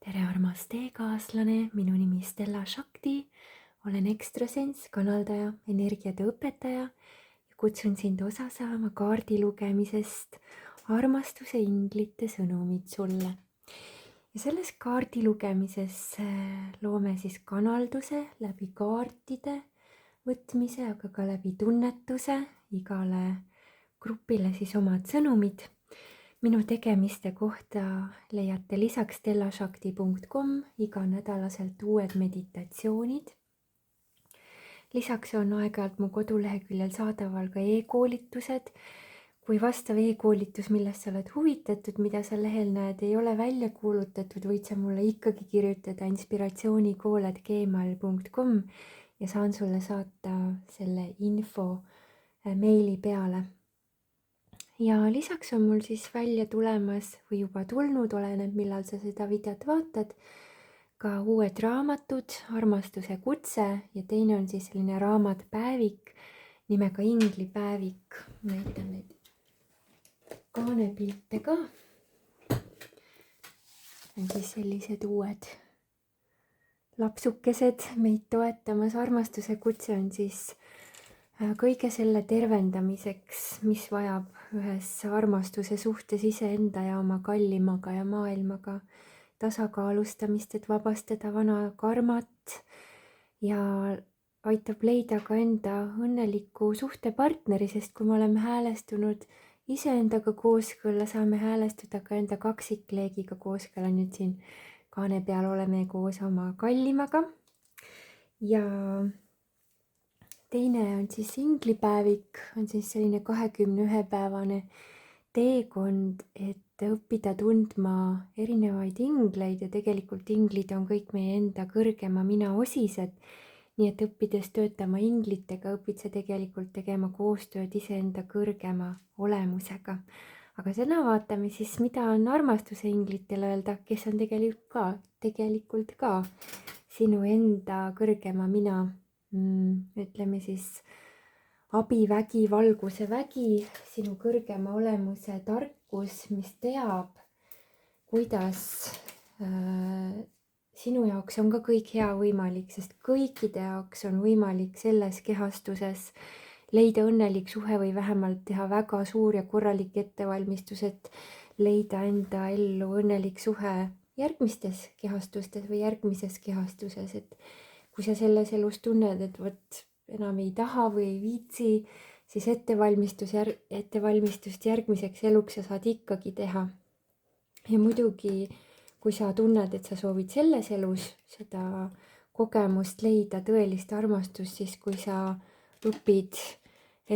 tere, armas teekaaslane, minu nimi Stella Shakti, olen Extrasens, kanaldaja, energiatöö õpetaja ja kutsun sind osa saama kaardi lugemisest armastuse inglite sõnumid sulle. Ja selles kaardi lugemises loome siis kanalduse läbi kaartide võtmise, aga ka läbi tunnetuse, igale grupile siis omad sõnumid. Minu tegemiste kohta leiate lisaks stellashakti.com iganädalaselt uued meditatsioonid. Lisaks on aeg-ajalt mu koduleheküljel saadaval ka e-koolitused. Kui vastav e-koolitus, millest sa oled huvitatud, mida sa lehel näed, ei ole välja kuulutatud, võid sa mulle ikkagi kirjutada inspiratsioonikool@gmail.com ja saan sulle saata selle info meili peale. Ja lisaks on mul siis välja tulemas või juba tulnud, oleneb millal sa seda videot vaatad, ka uued raamatud, Armastuse kutse ja teine on siis selline raamatpäevik nimega Inglipäevik. Näitan neid kaanepilte ka. On siis sellised uued lapsukesed meid toetamas. Armastuse kutse on siis kõige selle tervendamiseks, mis vajab ühes armastuse suhtes iseenda ja oma kallimaga ja maailmaga tasakaalustamist, et vabastada vana karmat ja aitab leida ka enda õnneliku suhtepartneri, sest kui me oleme häälestunud iseendaga kooskõlla, saame häälestuda ka enda kaksikleegiga kooskõlla. Nüüd siin kaane peal oleme koos oma kallimaga ja teine on siis inglipäevik, on siis selline 21-päevane teekond, et õppida tundma erinevaid ingleid ja tegelikult inglid on kõik meie enda kõrgema mina osised. Nii et õppides töötama inglitega, õpid sa tegelikult tegema koostööd iseenda kõrgema olemusega. Aga seda vaatame siis, mida on armastuse inglitel öelda, kes on tegelikult ka sinu enda kõrgema mina. Ütleme siis abivägi, valguse vägi, sinu kõrgema olemuse tarkus, mis teab, kuidas sinu jaoks on ka kõik hea võimalik, sest kõikide jaoks on võimalik selles kehastuses leida õnnelik suhe või vähemalt teha väga suur ja korralik ettevalmistus, et leida enda ellu õnnelik suhe järgmistes kehastustes või järgmises kehastuses, et kui sa selles elus tunned, et vot enam ei taha või ei viitsi, siis ettevalmistust järgmiseks eluks sa saad ikkagi teha. Ja muidugi, kui sa tunned, et sa soovid selles elus seda kogemust leida, tõelist armastust, siis kui sa õpid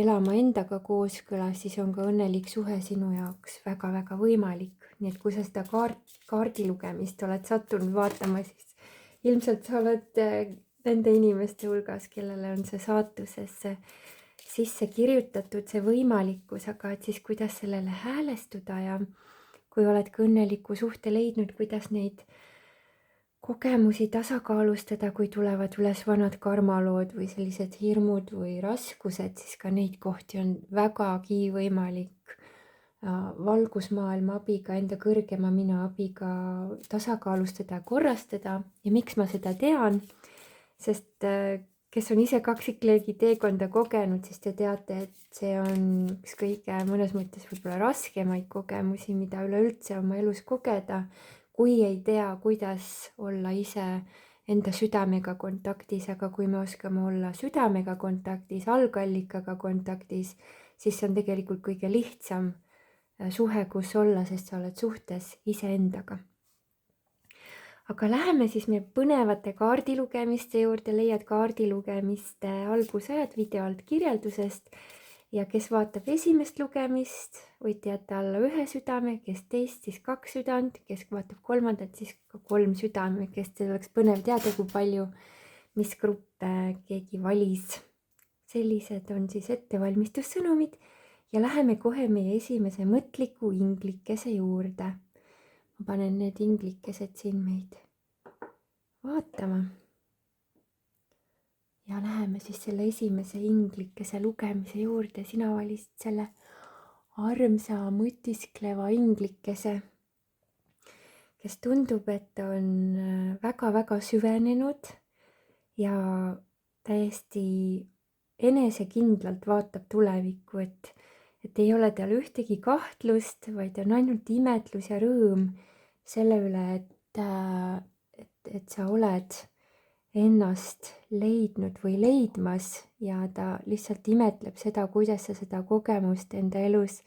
elama endaga kooskõlas, siis on ka õnnelik suhe sinu jaoks väga-väga võimalik. Nii et kui sa seda kaardi lugemist oled sattunud vaatama, siis ilmselt sa oled nende inimeste hulgas, kellele on see saatusesse sisse kirjutatud, see võimalikkus, aga et siis kuidas sellele häälestuda ja kui oled ka õnneliku suhte leidnud, kuidas neid kogemusi tasakaalustada, kui tulevad üles vanad karmalood või sellised hirmud või raskused, siis ka neid kohti on vägagi võimalik valgusmaailma abiga, enda kõrgema mina abiga tasakaalustada ja korrastada. Ja miks ma seda tean? Sest kes on ise kaksikleegi teekonda kogenud, siis te teate, et see on üks kõige mõnes mõttes võib-olla raskemaid kogemusi, mida üleüldse oma elus kogeda, kui ei tea, kuidas olla ise enda südamega kontaktis, aga kui me oskame olla südamega kontaktis, algallikaga kontaktis, siis see on tegelikult kõige lihtsam suhe, kus olla, sest sa oled suhtes iseendaga. Aga läheme siis meie põnevate kaardilugemiste juurde, leiad kaardilugemiste algusajad video alt kirjeldusest ja kes vaatab esimest lugemist, võite jätta alla 1 südame, kes teist, siis 2 südant, kes vaatab kolmandat, siis ka 3 südame, kes teil oleks põnev teada, kui palju, mis gruppe keegi valis. Sellised on siis ettevalmistussõnumid ja läheme kohe meie esimese mõtliku inglikese juurde. Ma panen need inglikesed siin meid vaatama. Ja läheme siis selle esimese inglikese lugemise juurde. Sina valisid selle armsa mõtiskleva inglikese, kes tundub, et on väga-väga süvenenud ja täiesti enesekindlalt vaatab tulevikku, et ei ole tal ühtegi kahtlust, vaid on ainult imetlus ja rõõm selle üle, et sa oled ennast leidnud või leidmas ja ta lihtsalt imetleb seda, kuidas sa seda kogemust enda elus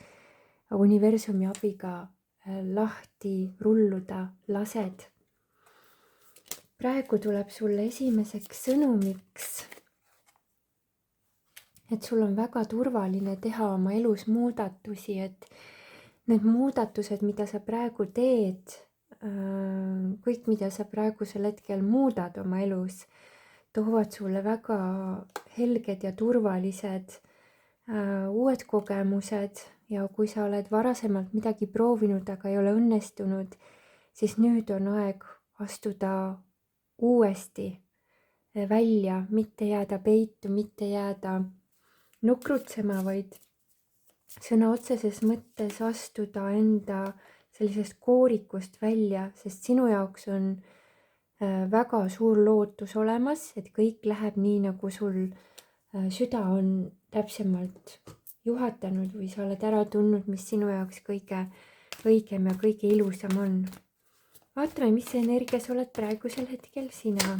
universumi abiga lahti rulluda lased. Praegu tuleb sulle esimeseks sõnumiks, et sul on väga turvaline teha oma elus muudatusi, et need muudatused, mida sa praegu teed, kõik, mida sa praegusel hetkel muudad oma elus, toovad sulle väga helged ja turvalised uued kogemused ja kui sa oled varasemalt midagi proovinud, aga ei ole õnnestunud, siis nüüd on aeg astuda uuesti välja, mitte jääda peitu, mitte jääda nukrutsema, vaid sõna otseses mõttes astuda enda sellisest koorikust välja, sest sinu jaoks on väga suur lootus olemas, et kõik läheb nii, nagu sul süda on täpsemalt juhatanud või sa oled ära tundnud, mis sinu jaoks kõige õigem ja kõige ilusam on. Vaatame, mis energias oled praegusel hetkel sina.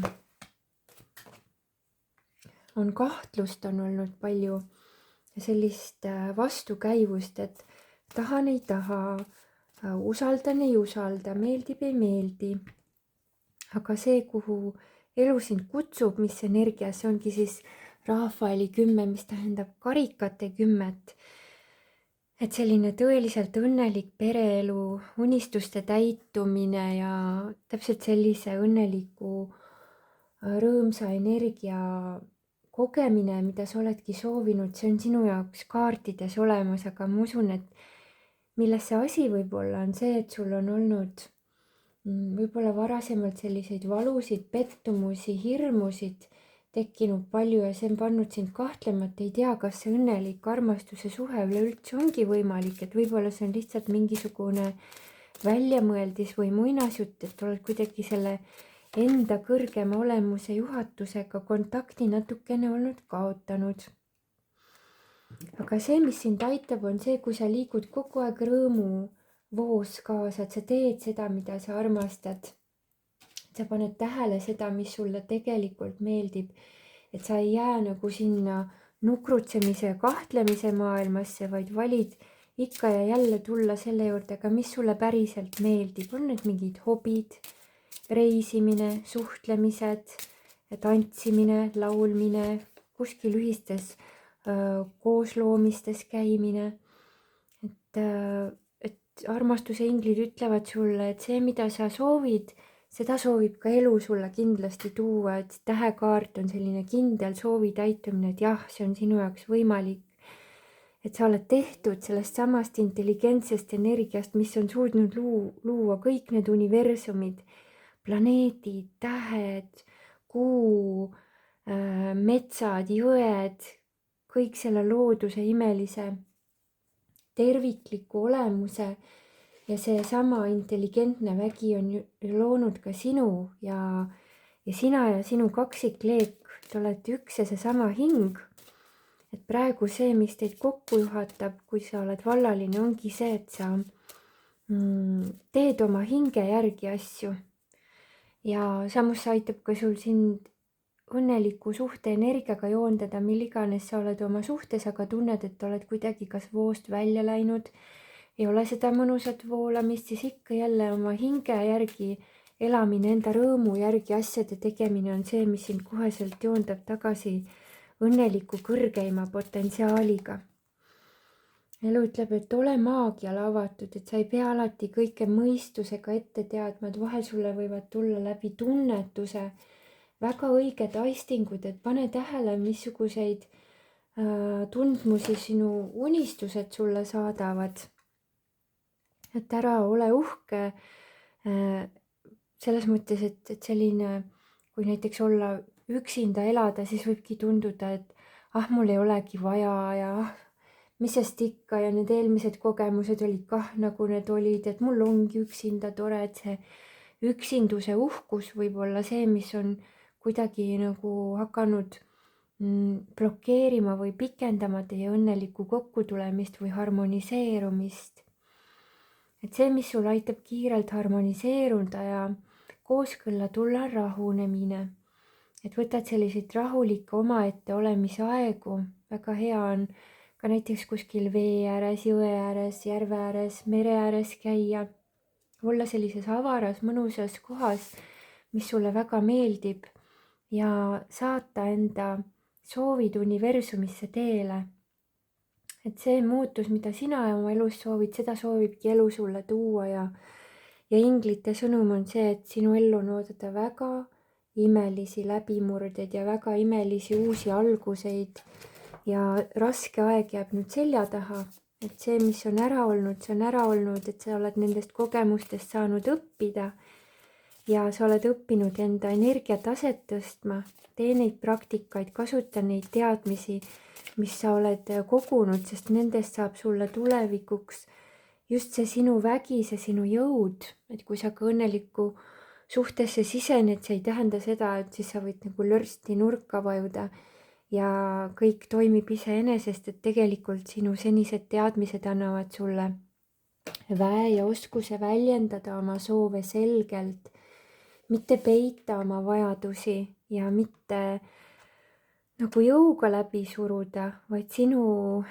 On kahtlust, on olnud palju sellist vastukäivust, et tahan, ei taha, usaldan, ei usalda, meeldib, ei meeldi. Aga see, kuhu elu sind kutsub, mis energias, see ongi siis Rafaeli 10, mis tähendab karikate 10. Et selline tõeliselt õnnelik pereelu, unistuste täitumine ja täpselt sellise õnneliku rõõmsa energia kogemine, mida sa oledki soovinud, see on sinu jaoks kaartides olemas, aga ma usun, et milles see asi võib-olla on see, et sul on olnud võib-olla varasemalt selliseid valusid, pettumusi, hirmusid tekkinud palju ja see on pannud sind kahtlema, et ei tea, kas see õnnelik armastuse suhe üleüldse ongi võimalik, et võib-olla see on lihtsalt mingisugune väljamõeldis või muinasjutt, et oled kuidagi selle enda kõrgema olemuse juhatusega kontakti natukene olnud kaotanud. Aga see, mis sind aitab, on see, kui sa liigud kogu aeg rõõmuvoos kaasa, et sa teed seda, mida sa armastad. Sa paned tähele seda, mis sulle tegelikult meeldib, et sa ei jää nagu sinna nukrutsemise ja kahtlemise maailmasse, vaid valid ikka ja jälle tulla selle juurde, aga mis sulle päriselt meeldib, on need mingid hobid, reisimine, suhtlemised, tantsimine, laulmine, kuskil ühistes koosloomistes käimine, et armastuse inglid ütlevad sulle, et see, mida sa soovid, seda soovib ka elu sulle kindlasti tuua, et tähekaart on selline kindel soovi täitumine, et jah, see on sinu jaoks võimalik. Et sa oled tehtud sellest samast intelligentsest energiast, mis on suutnud luua kõik need universumid, planeedid, tähed, kuu, metsad, jõed, kõik selle looduse imelise tervikliku olemuse. Ja see sama intelligentne vägi on loonud ka sinu ja sina ja sinu kaksikleek, te olete üks ja seesama hing. Et praegu see, mis teid kokku juhatab, kui sa oled vallaline, ongi see, et sa teed oma hinge järgi asju. Ja samus aitab ka sul sind õnneliku suhte energiaga joondada, mil iganes sa oled oma suhtes, aga tunned, et oled kuidagi kas voost välja läinud, ei ole seda mõnusat voolamist, siis ikka jälle oma hinge järgi elamine, enda rõõmu järgi asjade tegemine on see, mis sind koheselt joondab tagasi õnneliku kõrgeima potentsiaaliga. Elu ütleb, et ole maagiale avatud, et sa ei pea alati kõike mõistusega ette teadma, et vahel sulle võivad tulla läbi tunnetuse väga õiged aistingud, et pane tähele, missuguseid tundmusi sinu unistused sulle saadavad. Et ära ole uhke selles mõttes, et selline, kui näiteks olla üksinda elada, siis võibki tunduda, et mul ei olegi vaja ja mis sest ikka ja need eelmised kogemused olid kah nagu need olid, et mul ongi üksinda tore, et see üksinduse uhkus võib olla see, mis on kuidagi nagu hakanud blokeerima või pikendama teie õnnelikku kokkutulemist või harmoniseerumist. Et see, mis sul aitab kiirelt harmoniseeruda ja kooskõlla tulla, on rahunemine. Et võtad selliseid rahulikke omaette olemise aegu, väga hea on ka näiteks kuskil vee ääres, jõe ääres, järve ääres, mere ääres käia, olla sellises avaras, mõnusas kohas, mis sulle väga meeldib ja saata enda soovid universumisse teele. Et see muutus, mida sina oma elus soovid, seda soovibki elu sulle tuua ja inglite sõnum on see, et sinu ellu on oodata väga imelisi läbimurdeid ja väga imelisi uusi alguseid ja raske aeg jääb nüüd selja taha, et see, mis on ära olnud, see on ära olnud, et sa oled nendest kogemustest saanud õppida ja sa oled õppinud enda energiataset tõstma, tee neid praktikaid, kasuta neid teadmisi, mis sa oled kogunud, sest nendest saab sulle tulevikuks just see sinu vägi, see sinu jõud, et kui sa ka õnnelikku suhtesse sisened, see ei tähenda seda, et siis sa võid nagu lörsti nurka vajuda ja kõik toimib iseenesest, et tegelikult sinu senised teadmised annavad sulle väe ja oskuse väljendada oma soove selgelt, mitte peita oma vajadusi ja mitte nagu jõuga läbi suruda, vaid sinule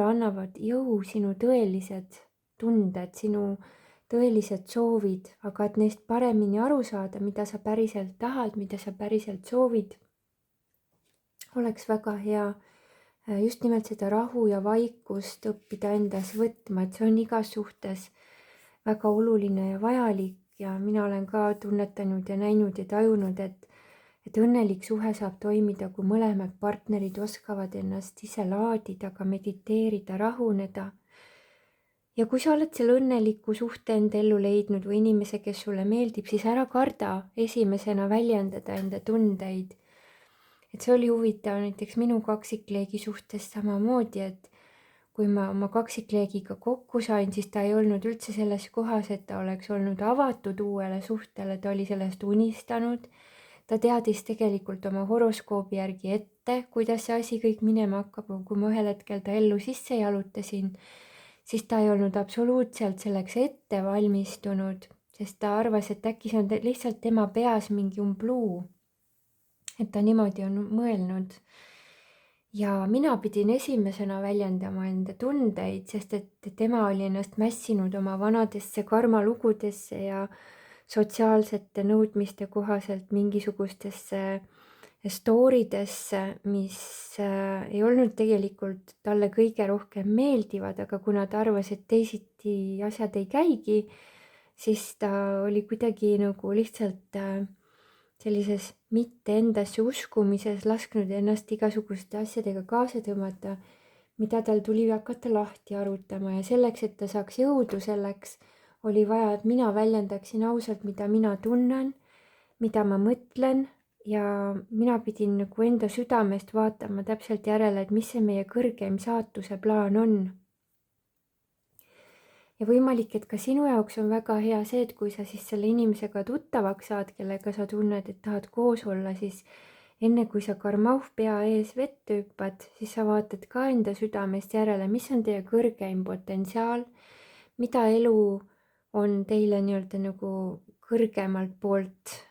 annavad jõu sinu tõelised tunded, sinu tõelised soovid, aga et neist paremini aru saada, mida sa päriselt tahad, mida sa päriselt soovid, oleks väga hea just nimelt seda rahu ja vaikust õppida endas võtma, et see on igas suhtes väga oluline ja vajalik ja mina olen ka tunnetanud ja näinud ja tajunud, et õnnelik suhe saab toimida, kui mõlemad partnerid oskavad ennast ise laadida, ka mediteerida, rahuneda. Ja kui sa oled selle õnneliku suhte enda ellu leidnud või inimese, kes sulle meeldib, siis ära karda esimesena väljendada enda tundeid. Et see oli huvitav näiteks minu kaksikleegi suhtes samamoodi, et kui ma oma kaksikleegiga kokku sain, siis ta ei olnud üldse selles kohas, et ta oleks olnud avatud uuele suhtele, ta oli sellest unistanud. Ta teadis tegelikult oma horoskoobi järgi ette, kuidas see asi kõik minema hakkab, kui ma ühel hetkel ta ellu sisse jalutasin, siis ta ei olnud absoluutselt selleks ette valmistunud, sest ta arvas, et äkki see on lihtsalt tema peas mingi umbluu. Et ta niimoodi on mõelnud ja mina pidin esimesena väljendama enda tundeid, sest et tema oli ennast mässinud oma vanadesse karmalugudesse ja sotsiaalsete nõudmiste kohaselt mingisugustesse storidesse, mis ei olnud tegelikult talle kõige rohkem meeldivad, aga kuna ta arvas, et teisiti asjad ei käigi, siis ta oli kuidagi nagu lihtsalt sellises mitte endasse uskumises lasknud ennast igasuguste asjadega kaasa tõmmata, mida tal tuli hakata lahti arutama ja selleks, et ta saaks jõudu selleks, oli vaja, et mina väljendaksin ausalt, mida mina tunnen, mida ma mõtlen ja mina pidin nagu enda südamest vaatama täpselt järele, et mis see meie kõrgeim saatuse plaan on. Ja võimalik, et ka sinu jaoks on väga hea see, et kui sa siis selle inimesega tuttavaks saad, kellega sa tunned, et tahad koos olla, siis enne kui sa karmauh pea ees vette hüppad, siis sa vaatad ka enda südamest järele, mis on teie kõrgeim potentsiaal, mida elu on teile nii-öelda nagu kõrgemalt poolt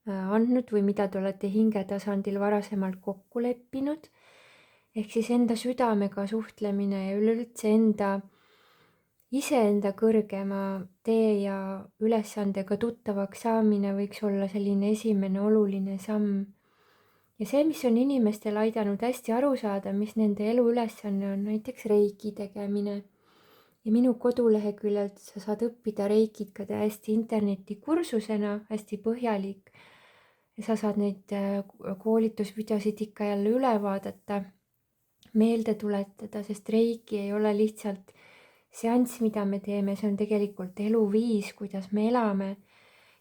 andnud või mida te olete hingetasandil varasemalt kokku leppinud. Ehk siis enda südamega suhtlemine ja üleüldse iseenda kõrgema tee ja ülesandega tuttavaks saamine võiks olla selline esimene oluline samm. Ja see, mis on inimestel aidanud hästi aru saada, mis nende elu ülesanne on, näiteks reiki tegemine. Ja minu koduleheküljelt sa saad õppida reikit ka täiesti internetikursusena, hästi põhjalik. Ja sa saad neid koolitusvideosid ikka jälle üle vaadata, meelde tuletada, sest reiki ei ole lihtsalt seanss, mida me teeme, see on tegelikult eluviis, kuidas me elame.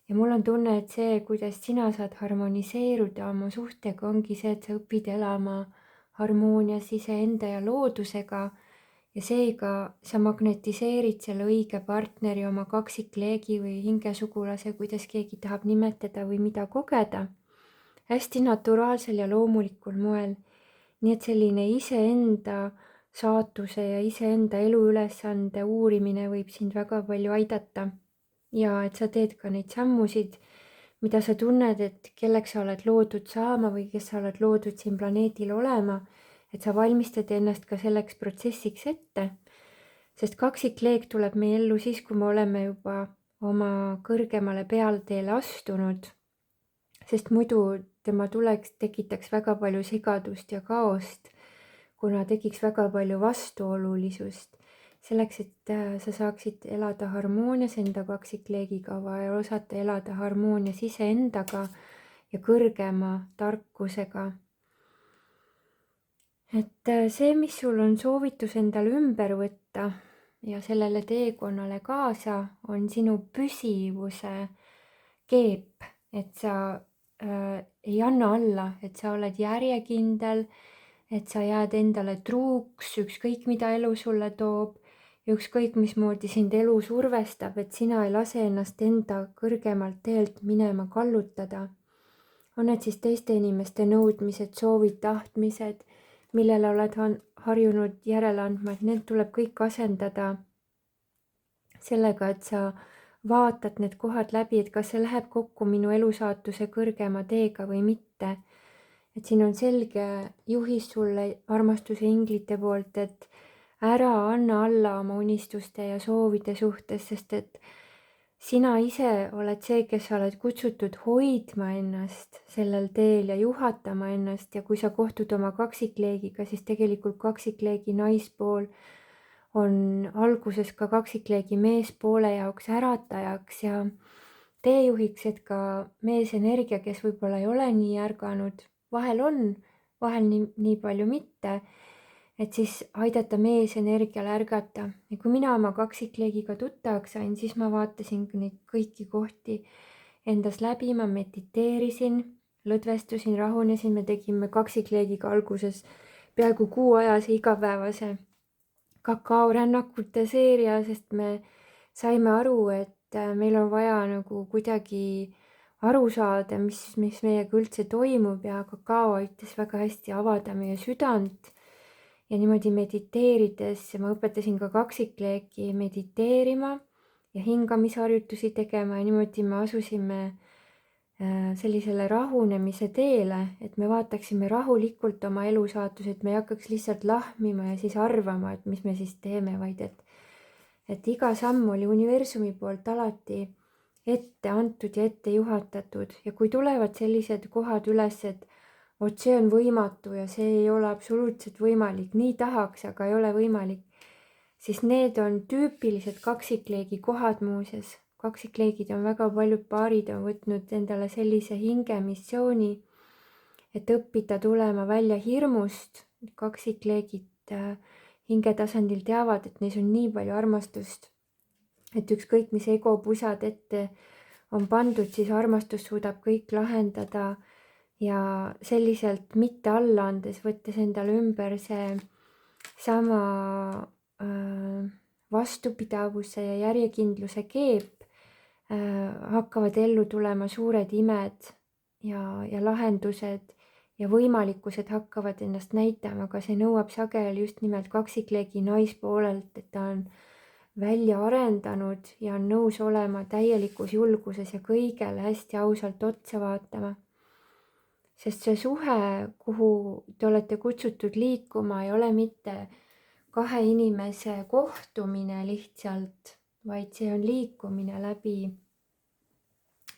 Ja mul on tunne, et see, kuidas sina saad harmoniseeruda oma suhtega, ongi see, et sa õpid elama harmoonias iseenda ja loodusega ja seega sa magnetiseerid selle õige partneri, oma kaksikleegi või hingesugulase, kuidas keegi tahab nimetada või mida kogeda, hästi naturaalsel ja loomulikul moel. Nii et selline iseenda saatuse ja iseenda eluülesande uurimine võib sind väga palju aidata. Ja et sa teed ka neid sammusid, mida sa tunned, et kelleks sa oled loodud saama või kes sa oled loodud siin planeedil olema, et sa valmistad ennast ka selleks protsessiks ette. Sest kaksikleeg tuleb meie ellu siis, kui me oleme juba oma kõrgemale pealteele astunud, sest muidu tema tekitaks väga palju segadust ja kaost, kuna tekiks väga palju vastuolulisust. Selleks, et sa saaksid elada harmoonias enda kaksikleegiga, vaja osata elada harmoonias iseendaga ja kõrgema tarkusega. Et see, mis sul on soovitus endale ümber võtta ja sellele teekonnale kaasa, on sinu püsivuse keep, et sa ei anna alla, et sa oled järjekindel, et sa jääd endale truuks, ükskõik mida elu sulle toob ja ükskõik mismoodi sind elu survestab, et sina ei lase ennast enda kõrgemalt teelt minema kallutada. On need siis teiste inimeste nõudmised, soovid, tahtmised, millele oled harjunud järele andma, et need tuleb kõik asendada sellega, et sa vaatad need kohad läbi, et kas see läheb kokku minu elusaatuse kõrgema teega või mitte. Et siin on selge juhis sulle armastuse inglite poolt, et ära anna alla oma unistuste ja soovide suhtes, sest et sina ise oled see, kes sa oled kutsutud hoidma ennast sellel teel ja juhatama ennast ja kui sa kohtud oma kaksikleegiga, siis tegelikult kaksikleegi naispool on alguses ka kaksikleegi meespoole jaoks äratajaks ja teejuhiks, et ka meesenergia, kes võib-olla ei ole nii ärganud, vahel on, vahel nii palju mitte, et siis aidata meesenergial ärgata. Ja kui mina oma kaksikleegiga tuttavaks sain, siis ma vaatasin neid kõiki kohti endas läbi, ma mediteerisin, lõdvestusin, rahunesin, me tegime kaksikleegiga alguses peaaegu kuuajase igapäevase kakaorännakute seeria, sest me saime aru, et meil on vaja nagu kuidagi aru saada, mis meiega üldse toimub ja kakao aitas väga hästi avada meie südant ja niimoodi mediteerides ma õpetasin ka kaksikleegi mediteerima ja hingamisharjutusi tegema ja niimoodi me asusime sellisele rahunemise teele, et me vaataksime rahulikult oma elusaatuse, et me ei hakkaks lihtsalt lahmima ja siis arvama, et mis me siis teeme, vaid et iga samm oli universumi poolt alati ette antud ja ette juhatatud ja kui tulevad sellised kohad üles, et vot see on võimatu ja see ei ole absoluutselt võimalik, nii tahaks, aga ei ole võimalik, siis need on tüüpilised kaksikleegi kohad muuseas. Kaksikleegid on väga paljud paarid on võtnud endale sellise hingemissiooni, et õppida tulema välja hirmust. Kaksikleegid hingetasandil teavad, et neis on nii palju armastust, et ükskõik mis egopusad ette on pandud, siis armastus suudab kõik lahendada ja selliselt mitte alla andes, võttes endale ümber see sama vastupidavuse ja järjekindluse keep, hakkavad ellu tulema suured imed ja lahendused ja võimalikkused hakkavad ennast näitama, aga see nõuab sageli just nimelt kaksikleegi naispoolelt, et ta on välja arendanud ja on nõus olema täielikus julguses ja kõigele hästi ausalt otsa vaatama. Sest see suhe, kuhu te olete kutsutud liikuma, ei ole mitte kahe inimese kohtumine lihtsalt, vaid see on liikumine läbi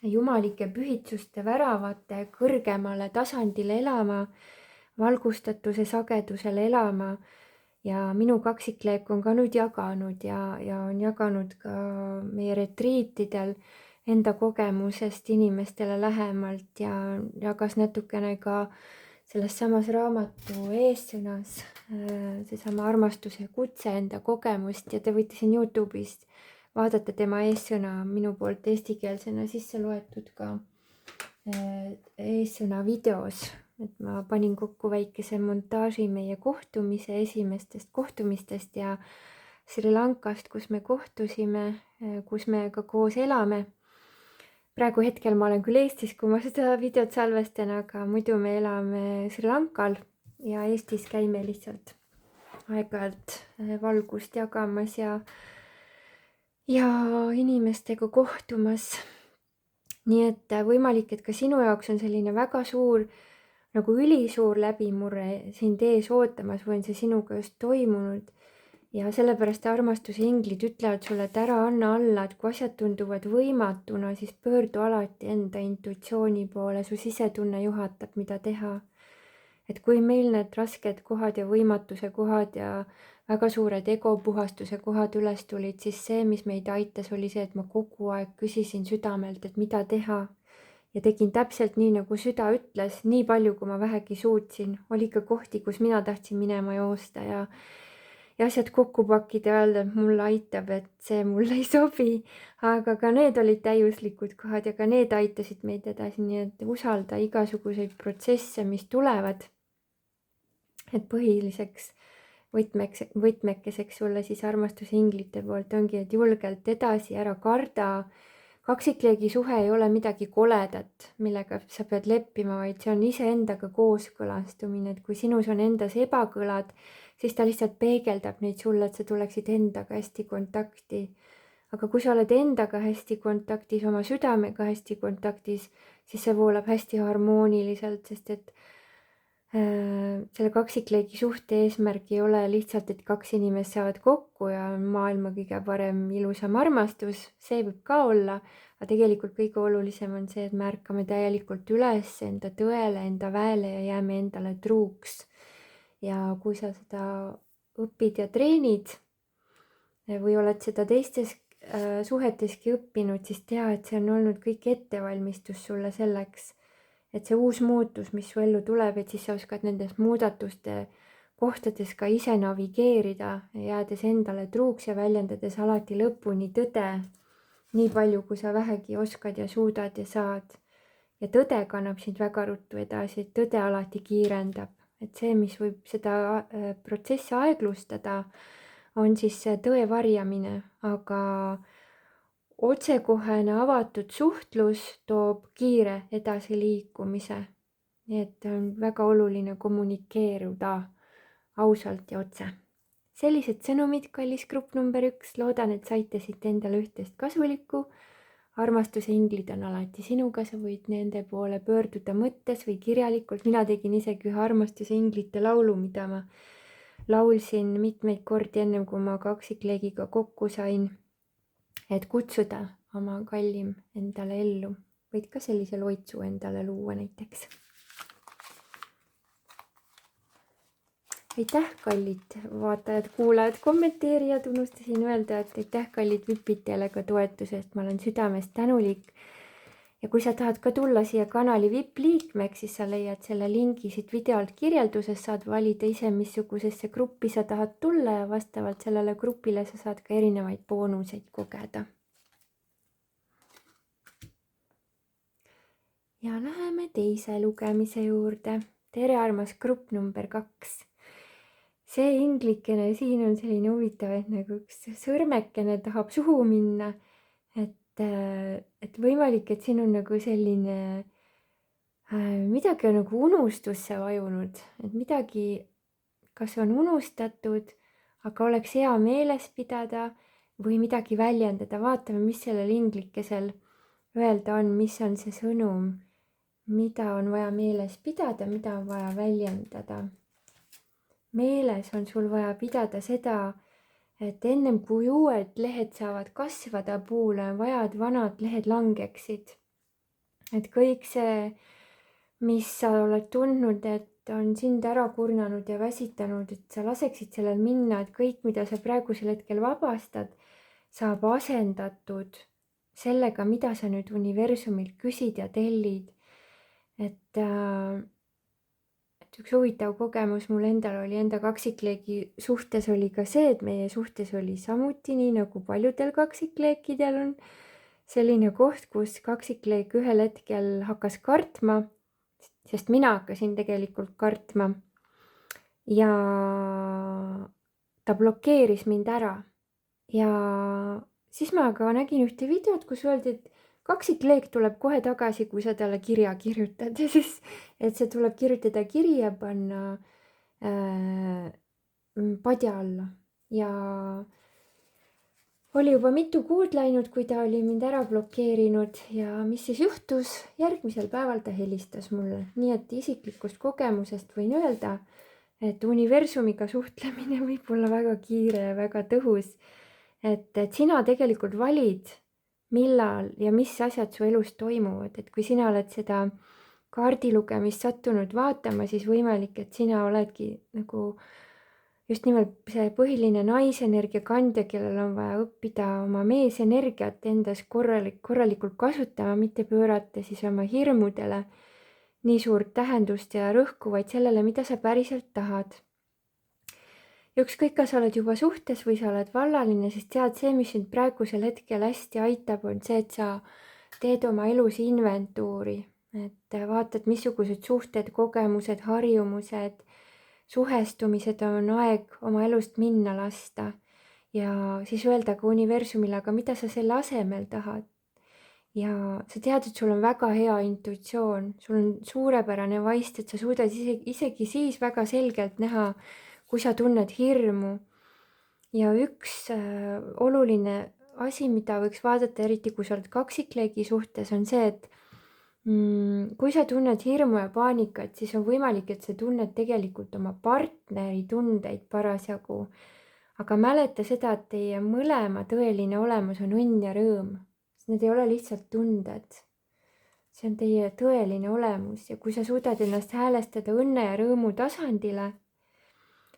jumalike pühitsuste väravate kõrgemale tasandile elama, valgustatuse sagedusele elama ja minu kaksikleek on ka nüüd jaganud ja on jaganud ka meie retriitidel enda kogemusest inimestele lähemalt ja jagas natukene ka selles samas raamatu eessõnas seesama armastuse kutse enda kogemust ja te võite siin YouTube'ist vaadata tema eessõna minu poolt eestikeelsena sisse loetud ka eessõna videos et ma panin kokku väikese montaaži meie kohtumise esimestest kohtumistest ja Sri Lankast, kus me kohtusime, kus me ka koos elame. Praegu hetkel ma olen küll Eestis, kui ma seda videot salvestan, aga muidu me elame Sri Lankal ja Eestis käime lihtsalt aeg-ajalt valgust jagamas ja inimestega kohtumas. Nii et võimalik, et ka sinu jaoks on selline väga suur, nagu ülisuur läbimurre sind ees ootamas või on see sinuga just toimunud. Ja sellepärast armastuse inglid ütlevad sulle, et ära anna alla, et kui asjad tunduvad võimatuna, siis pöördu alati enda intuitsiooni poole, su sisetunne juhatab, mida teha. Et kui meil need rasked kohad ja võimatuse kohad ja väga suured egopuhastuse kohad üles tulid, siis see, mis meid aitas, oli see, et ma kogu aeg küsisin südamelt, et mida teha. Ja tegin täpselt nii, nagu süda ütles, nii palju, kui ma vähegi suutsin. Oli ka kohti, kus mina tahtsin minema joosta ja asjad kokku pakkida ja öelda, et mulle aitab, et see mulle ei sobi. Aga ka need olid täiuslikud kohad ja ka need aitasid meid edasi, nii et usalda igasuguseid protsesse, mis tulevad. Et põhiliseks võtmekeseks sulle siis armastuse inglite poolt ongi, et julgelt edasi, ära karda. Kaksikleegi suhe ei ole midagi koledat, millega sa pead leppima, vaid see on iseendaga kooskõlastumine, et kui sinus on endas ebakõlad, siis ta lihtsalt peegeldab neid sulle, et sa tuleksid endaga hästi kontakti. Aga kui sa oled endaga hästi kontaktis, oma südamega hästi kontaktis, siis see voolab hästi harmooniliselt, sest et selle kaksikleegi suhte eesmärk ei ole lihtsalt, et kaks inimest saavad kokku ja on maailma kõige parem, ilusam armastus, see võib ka olla, aga tegelikult kõige olulisem on see, et me ärkame täielikult üles enda tõele, enda väele ja jääme endale truuks. Ja kui sa seda õpid ja treenid või oled seda teistes suheteski õppinud, siis tea, et see on olnud kõik ettevalmistus sulle selleks, et see uus muutus, mis su ellu tuleb, et siis sa oskad nendest muudatuste kohtades ka ise navigeerida, jäädes endale truuks ja väljendades alati lõpuni tõde, nii palju, kui sa vähegi oskad ja suudad ja saad. Ja tõde kannab sind väga ruttu edasi, et tõde alati kiirendab, et see, mis võib seda protsessi aeglustada, on siis tõe varjamine, aga otsekohene avatud suhtlus toob kiire edasiliikumise. Nii et on väga oluline kommunikeeruda ausalt ja otse. Sellised sõnumid, kallis grupp number 1, loodan, et saite siit endale üht-teist kasulikku. Armastuse inglid on alati sinuga, sa võid nende poole pöörduda mõttes või kirjalikult. Mina tegin isegi ühe armastuse inglite laulu, mida ma laulsin mitmeid kordi ennem, kui ma kaksikleegiga kokku sain. Et kutsuda oma kallim endale ellu. Võid ka sellise loitsu endale luua näiteks. Aitäh, kallid vaatajad, kuulajad, kommenteerijad. Unustasin öelda, et aitäh, kallid vipitele ka toetusest. Ma olen südamest tänulik. Ja kui sa tahad ka tulla siia kanali VIP-liikmeks, siis sa leiad selle lingi siit videolt kirjelduses, saad valida ise, missugusesse gruppi sa tahad tulla ja vastavalt sellele grupile sa saad ka erinevaid boonuseid kogeda. Ja läheme teise lugemise juurde. Tere, armas grupp number 2. See inglikene siin on selline huvitav, et nagu üks sõrmekene tahab suhu minna, et võimalik, et siin on nagu selline, midagi on nagu unustusse vajunud, et midagi kas on unustatud, aga oleks hea meeles pidada või midagi väljendada. Vaatame, mis sellel inglikesel öelda on, mis on see sõnum, mida on vaja meeles pidada, mida on vaja väljendada. Meeles on sul vaja pidada seda, et ennem kui uued lehed saavad kasvada puule, on vaja, et vanad lehed langeksid. Et kõik see, mis sa oled tundnud, et on sind ära kurnanud ja väsitanud, et sa laseksid sellel minna, et kõik, mida sa praegusel hetkel vabastad, saab asendatud sellega, mida sa nüüd universumilt küsid ja tellid. Et üks huvitav kogemus mul endal oli enda kaksikleegi suhtes oli ka see, et meie suhtes oli samuti nii, nagu paljudel kaksikleekidel on selline koht, kus kaksikleek ühel hetkel hakkas kartma sest mina hakkasin tegelikult kartma ja ta blokeeris mind ära. Ja siis ma aga nägin ühte videot, kus öeldi, et kaksikleek tuleb kohe tagasi, kui sa talle kirja kirjutad ja siis, et see tuleb kirjutada kiri ja panna padja alla ja oli juba mitu kuud läinud, kui ta oli mind ära blokeerinud ja mis siis juhtus? Järgmisel päeval ta helistas mulle, nii et isiklikust kogemusest võin öelda, et universumiga suhtlemine võib olla väga kiire ja väga tõhus. Et sina tegelikult valid, millal ja mis asjad su elus toimuvad, et kui sina oled seda kaardilugemist sattunud vaatama, siis võimalik, et sina oledki nagu just nimelt see põhiline naisenergia kandja, kellel on vaja õppida oma meesenergiat endas korralikult kasutama, mitte pöörata siis oma hirmudele nii suurt tähendust ja rõhku, vaid sellele, mida sa päriselt tahad. Ja ükskõik, kas sa oled juba suhtes või sa oled vallaline, siis tead, see, mis sind praegusel hetkel hästi aitab, on see, et sa teed oma elus inventuuri, et vaatad, missugused suhted, kogemused, harjumused, suhestumised on aeg oma elust minna lasta ja siis öelda ka universumile, aga mida sa selle asemel tahad. Ja sa tead, et sul on väga hea intuitsioon, sul on suurepärane vaist, et sa suudad isegi siis väga selgelt näha, kui sa tunned hirmu. Ja üks oluline asi, mida võiks vaadata, eriti kui sa oled kaksikleegi suhtes, on see, et kui sa tunned hirmu ja paanikat, siis on võimalik, et sa tunned tegelikult oma partneri tundeid parasjagu. Aga mäleta seda, et teie mõlema tõeline olemus on õnn ja rõõm. Need ei ole lihtsalt tunded. See on teie tõeline olemus ja kui sa suudad ennast häälestada õnne ja rõõmu tasandile,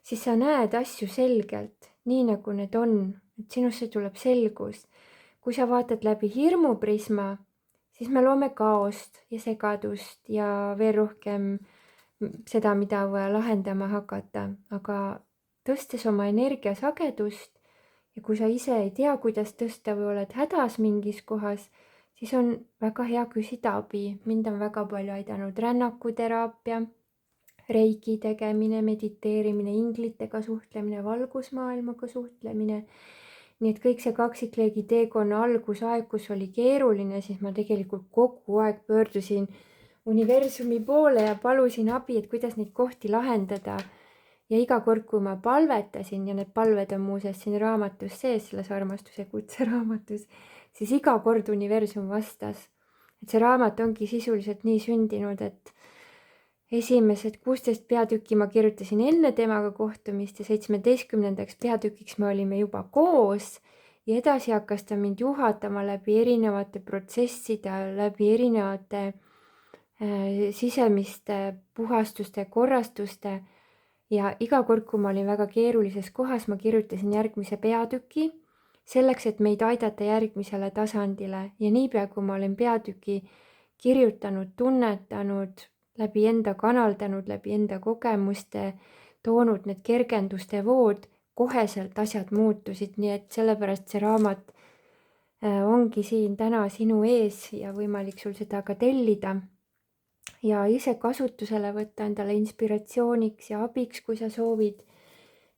siis sa näed asju selgelt, nii nagu need on, et sinusse tuleb selgus. Kui sa vaatad läbi hirmuprisma, siis me loome kaost ja segadust ja veel rohkem seda, mida on vaja lahendama hakata, aga tõstes oma energiasagedust ja kui sa ise ei tea, kuidas tõsta või oled hädas mingis kohas, siis on väga hea küsida abi. Mind on väga palju aidanud rännakuteraapia, reiki tegemine, mediteerimine, inglitega suhtlemine, valgusmaailmaga suhtlemine. Nii et kõik see kaksikleegi teekonna algusaeg, kus oli keeruline, siis ma tegelikult kogu aeg pöördusin universumi poole ja palusin abi, et kuidas neid kohti lahendada. Ja iga kord, kui ma palvetasin, ja need palved on muuseas siin raamatus sees, selles armastuse kutseraamatus, siis iga kord universum vastas. Et see raamat ongi sisuliselt nii sündinud, et esimesed 16 peatükki ma kirjutasin enne temaga kohtumist ja 17. peatükiks me olime juba koos ja edasi hakkas ta mind juhatama läbi erinevate protsesside, läbi erinevate sisemiste puhastuste, korrastuste ja iga kord, kui ma olin väga keerulises kohas, ma kirjutasin järgmise peatüki selleks, et meid aidata järgmisele tasandile ja niipea, kui ma olen peatüki kirjutanud, tunnetanud, läbi enda kanaldanud, läbi enda kogemuste, toonud need kergenduste vood, koheselt asjad muutusid, nii et sellepärast see raamat ongi siin täna sinu ees ja võimalik sul seda ka tellida ja ise kasutusele võtta endale inspiratsiooniks ja abiks, kui sa soovid,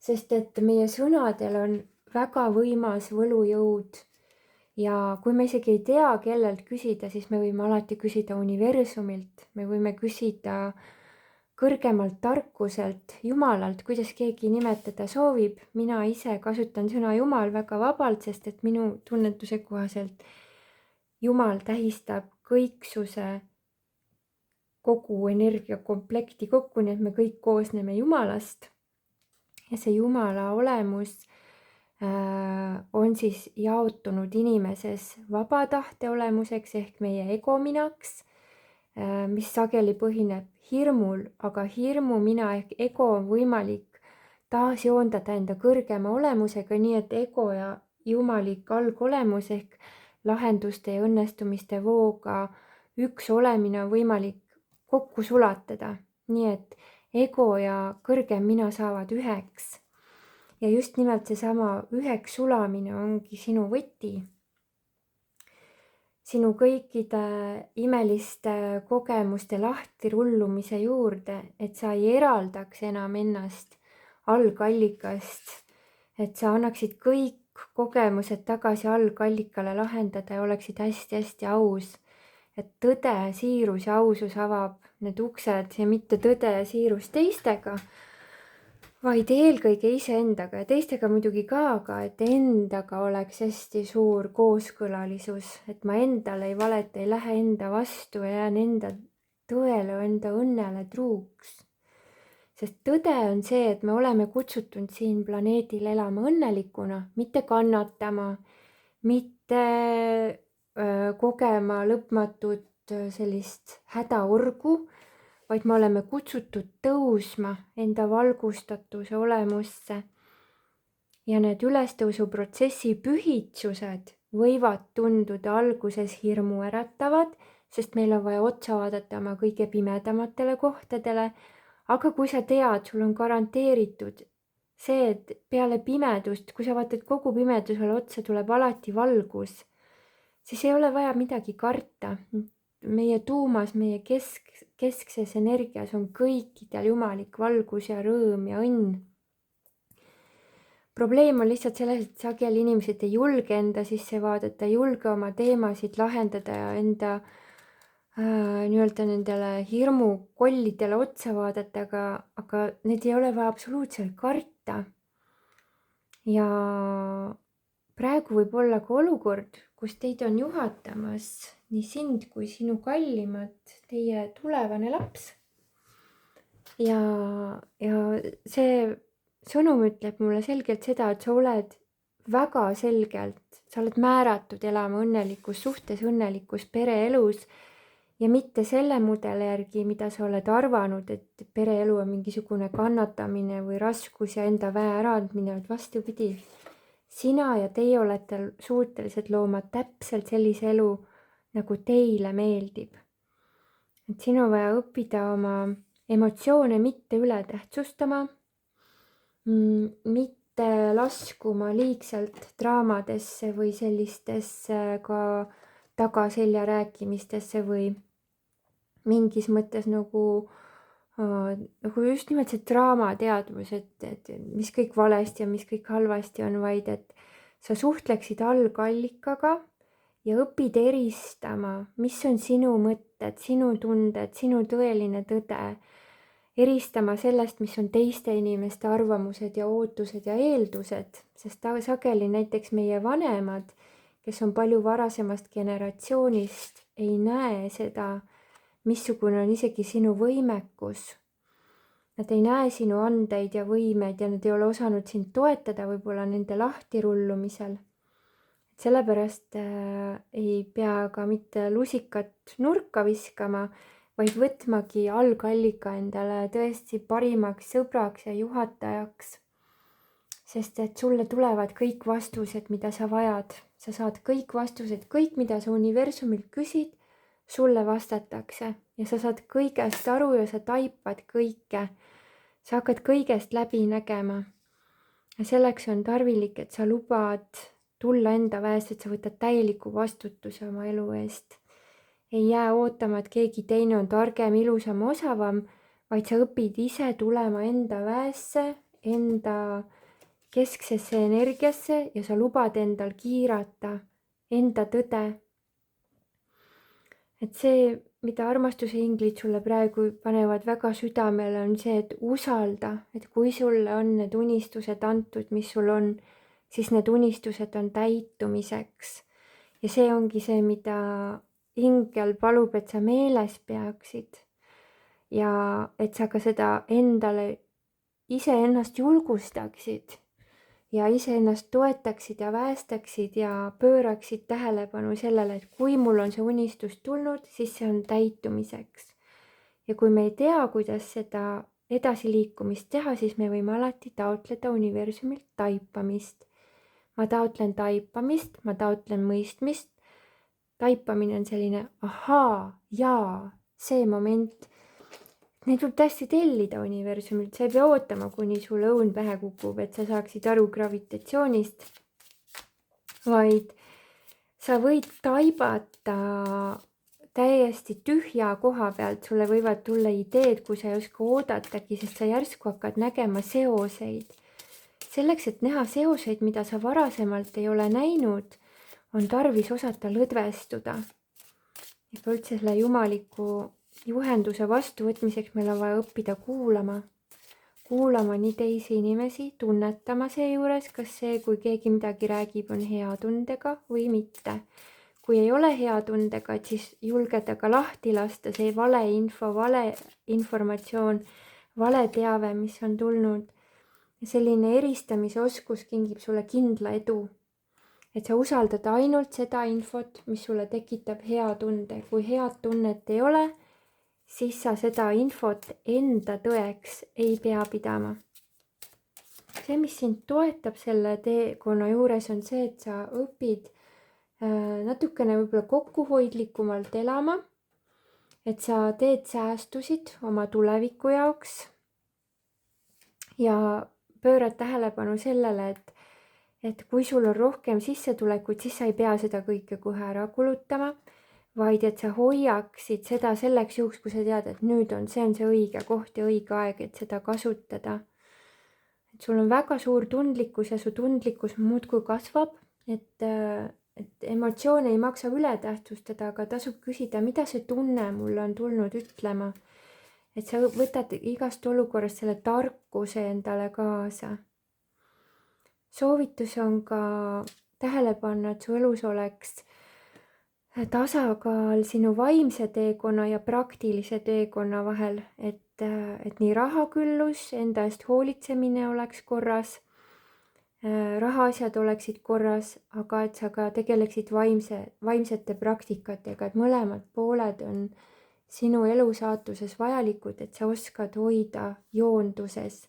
sest et meie sõnadel on väga võimas võlujõud ja kui me isegi ei tea, kellelt küsida, siis me võime alati küsida universumilt, me võime küsida kõrgemalt tarkuselt, Jumalalt, kuidas keegi nimetada soovib. Mina ise kasutan sõna Jumal väga vabalt, sest et minu tunnetuse kohaselt Jumal tähistab kõiksuse kogu energiakomplekti kokku, nii et me kõik koosneme Jumalast. Ja see Jumala olemus on siis jaotunud inimeses vaba tahte olemuseks ehk meie egominaks, mis sageli põhineb hirmul, aga hirmu mina ehk ego on võimalik taasjoondada enda kõrgema olemusega, nii et ego ja jumalik algolemus ehk lahenduste ja õnnestumiste vooga üks olemine on võimalik kokku sulatada, nii et ego ja kõrgem mina saavad üheks. Ja just nimelt seesama üheks sulamine ongi sinu võti. sinu kõikide imeliste kogemuste lahtirullumise juurde, et sa ei eraldaks enam ennast algallikast, et sa annaksid kõik kogemused tagasi algallikale lahendada ja oleksid hästi-hästi aus. Et tõde, siirus ja ausus avab need uksed ja mitte tõde ja siirus teistega, vaid eelkõige iseendaga ja teistega muidugi ka, aga et endaga oleks hästi suur kooskõlalisus, et ma endale ei valeta, ei lähe enda vastu ja jään enda tõele, enda õnnele truuks. Sest tõde on see, et me oleme kutsutud siin planeedil elama õnnelikuna, mitte kannatama, mitte kogema lõpmatut sellist hädaorgu, vaid me oleme kutsutud tõusma enda valgustatuse olemusse. Ja need ülestõusuprotsessi pühitsused võivad tunduda alguses hirmuäratavad, sest meil on vaja otsa vaadata oma kõige pimedamatele kohtadele, aga kui sa tead, sul on garanteeritud see, et peale pimedust, kui sa vaatad kogu pimedusele otsa, tuleb alati valgus, siis ei ole vaja midagi karta. Meie tuumas, meie keskses energias on kõikidel jumalik valgus ja rõõm ja õnn. Probleem on lihtsalt selles, et sageli inimesed ei julge enda sisse vaadata, ei julge oma teemasid lahendada ja enda nii-öelda nendele hirmukollidele otsa vaadata, aga need ei ole vaja absoluutselt karta. Ja praegu võib olla ka olukord, kus teid on juhatamas nii sind kui sinu kallimad, teie tulevane laps. Ja see sõnum ütleb mulle selgelt seda, et sa oled väga selgelt, sa oled määratud elama õnnelikus suhtes, õnnelikus pereelus ja mitte selle mudeli järgi, mida sa oled arvanud, et pereelu on mingisugune kannatamine või raskus ja enda väe äraandmine, et vastupidi. Sina ja teie olete suutelised looma täpselt sellise elu, nagu teile meeldib. Et sinu on vaja õppida oma emotsioone mitte üle tähtsustama, mitte laskuma liigselt draamadesse või sellistesse ka tagaselja rääkimistesse või mingis mõttes nagu just nimelt see draamateadvus, et mis kõik valesti ja mis kõik halvasti on, vaid et sa suhtleksid algallikaga ja õpid eristama, mis on sinu mõtted, sinu tunded, sinu tõeline tõde. Eristama sellest, mis on teiste inimeste arvamused ja ootused ja eeldused, sest sageli näiteks meie vanemad, kes on palju varasemast generatsioonist, ei näe seda, missugune on isegi sinu võimekus. Nad ei näe sinu andeid ja võimeid ja nad ei ole osanud sind toetada võib-olla nende lahtirullumisel. Sellepärast ei pea ka mitte lusikat nurka viskama, vaid võtmagi algallika endale tõesti parimaks sõbraks ja juhatajaks. Sest et sulle tulevad kõik vastused, mida sa vajad. Sa saad kõik vastused, kõik, mida sa universumilt küsid, sulle vastatakse ja sa saad kõigest aru ja sa taipad kõike. Sa hakkad kõigest läbi nägema. Ja selleks on tarvilik, et sa lubad tulla enda väest, et sa võtad täieliku vastutuse oma elu eest. Ei jää ootama, et keegi teine on targem, ilusam, osavam, vaid sa õpid ise tulema enda väesse, enda kesksesse energiasse ja sa lubad endal kiirata enda tõde. Et see, mida armastuse inglid sulle praegu panevad väga südamele, on see, et usalda, et kui sulle on need unistused antud, mis sul on, siis need unistused on täitumiseks. Ja see ongi see, mida ingel palub, et sa meeles peaksid. Ja et sa ka seda endale iseennast julgustaksid ja iseennast toetaksid ja väestaksid ja pööraksid tähelepanu sellele, et kui mul on see unistus tulnud, siis see on täitumiseks. Ja kui me ei tea, kuidas seda edasiliikumist teha, siis me võime alati taotleda universumilt taipamist. Ma taotlen taipamist, ma taotlen mõistmist. Taipamine on selline ahaa, jaa, see moment. Neid võib täiesti tellida universumilt, sa ei pea ootama, kuni sul õun pähe kukub, et sa saaksid aru gravitatsioonist, vaid sa võid taibata täiesti tühja koha pealt, sulle võivad tulla ideed, kui sa ei oska oodatagi, sest sa järsku hakkad nägema seoseid. Selleks, et näha seoseid, mida sa varasemalt ei ole näinud, on tarvis osata lõdvestuda. Ega üldse selle jumaliku juhenduse vastuvõtmiseks meil on vaja õppida kuulama nii teisi inimesi, tunnetama seejuures, kas see, kui keegi midagi räägib, on hea tundega või mitte. Kui ei ole hea tundega, et siis julgeda ka lahti lasta see vale info, vale informatsioon, vale teave, mis on tulnud. Selline eristamise oskus kingib sulle kindla edu. Et sa usaldad ainult seda infot, mis sulle tekitab hea tunde. Kui head tunnet ei ole, siis sa seda infot enda tõeks ei pea pidama. See, mis sind toetab selle teekonna juures, on see, et sa õpid natukene võib-olla kokkuhoidlikumalt elama, et sa teed säästusid oma tuleviku jaoks ja pöörad tähelepanu sellele, et kui sul on rohkem sissetulekut, siis sa ei pea seda kõike kohe ära kulutama, vaid et sa hoiaksid seda selleks juhuks, kui sa tead, et nüüd on see õige koht ja õige aeg, et seda kasutada. Et sul on väga suur tundlikkus ja su tundlikkus muudkui kasvab, et emotsioone ei maksa üle tähtsustada, aga tasub küsida, mida see tunne mulle on tulnud ütlema. Et sa võtad igast olukorrast selle tarkuse endale kaasa. Soovitus on ka tähele panna, et su elus oleks tasakaal sinu vaimse teekonna ja praktilise teekonna vahel, et nii rahaküllus, enda eest hoolitsemine oleks korras, rahaasjad oleksid korras, aga et sa ka tegeleksid vaimsete praktikatega, et mõlemad pooled on sinu elusaatuses vajalikud, et sa oskad hoida joonduses.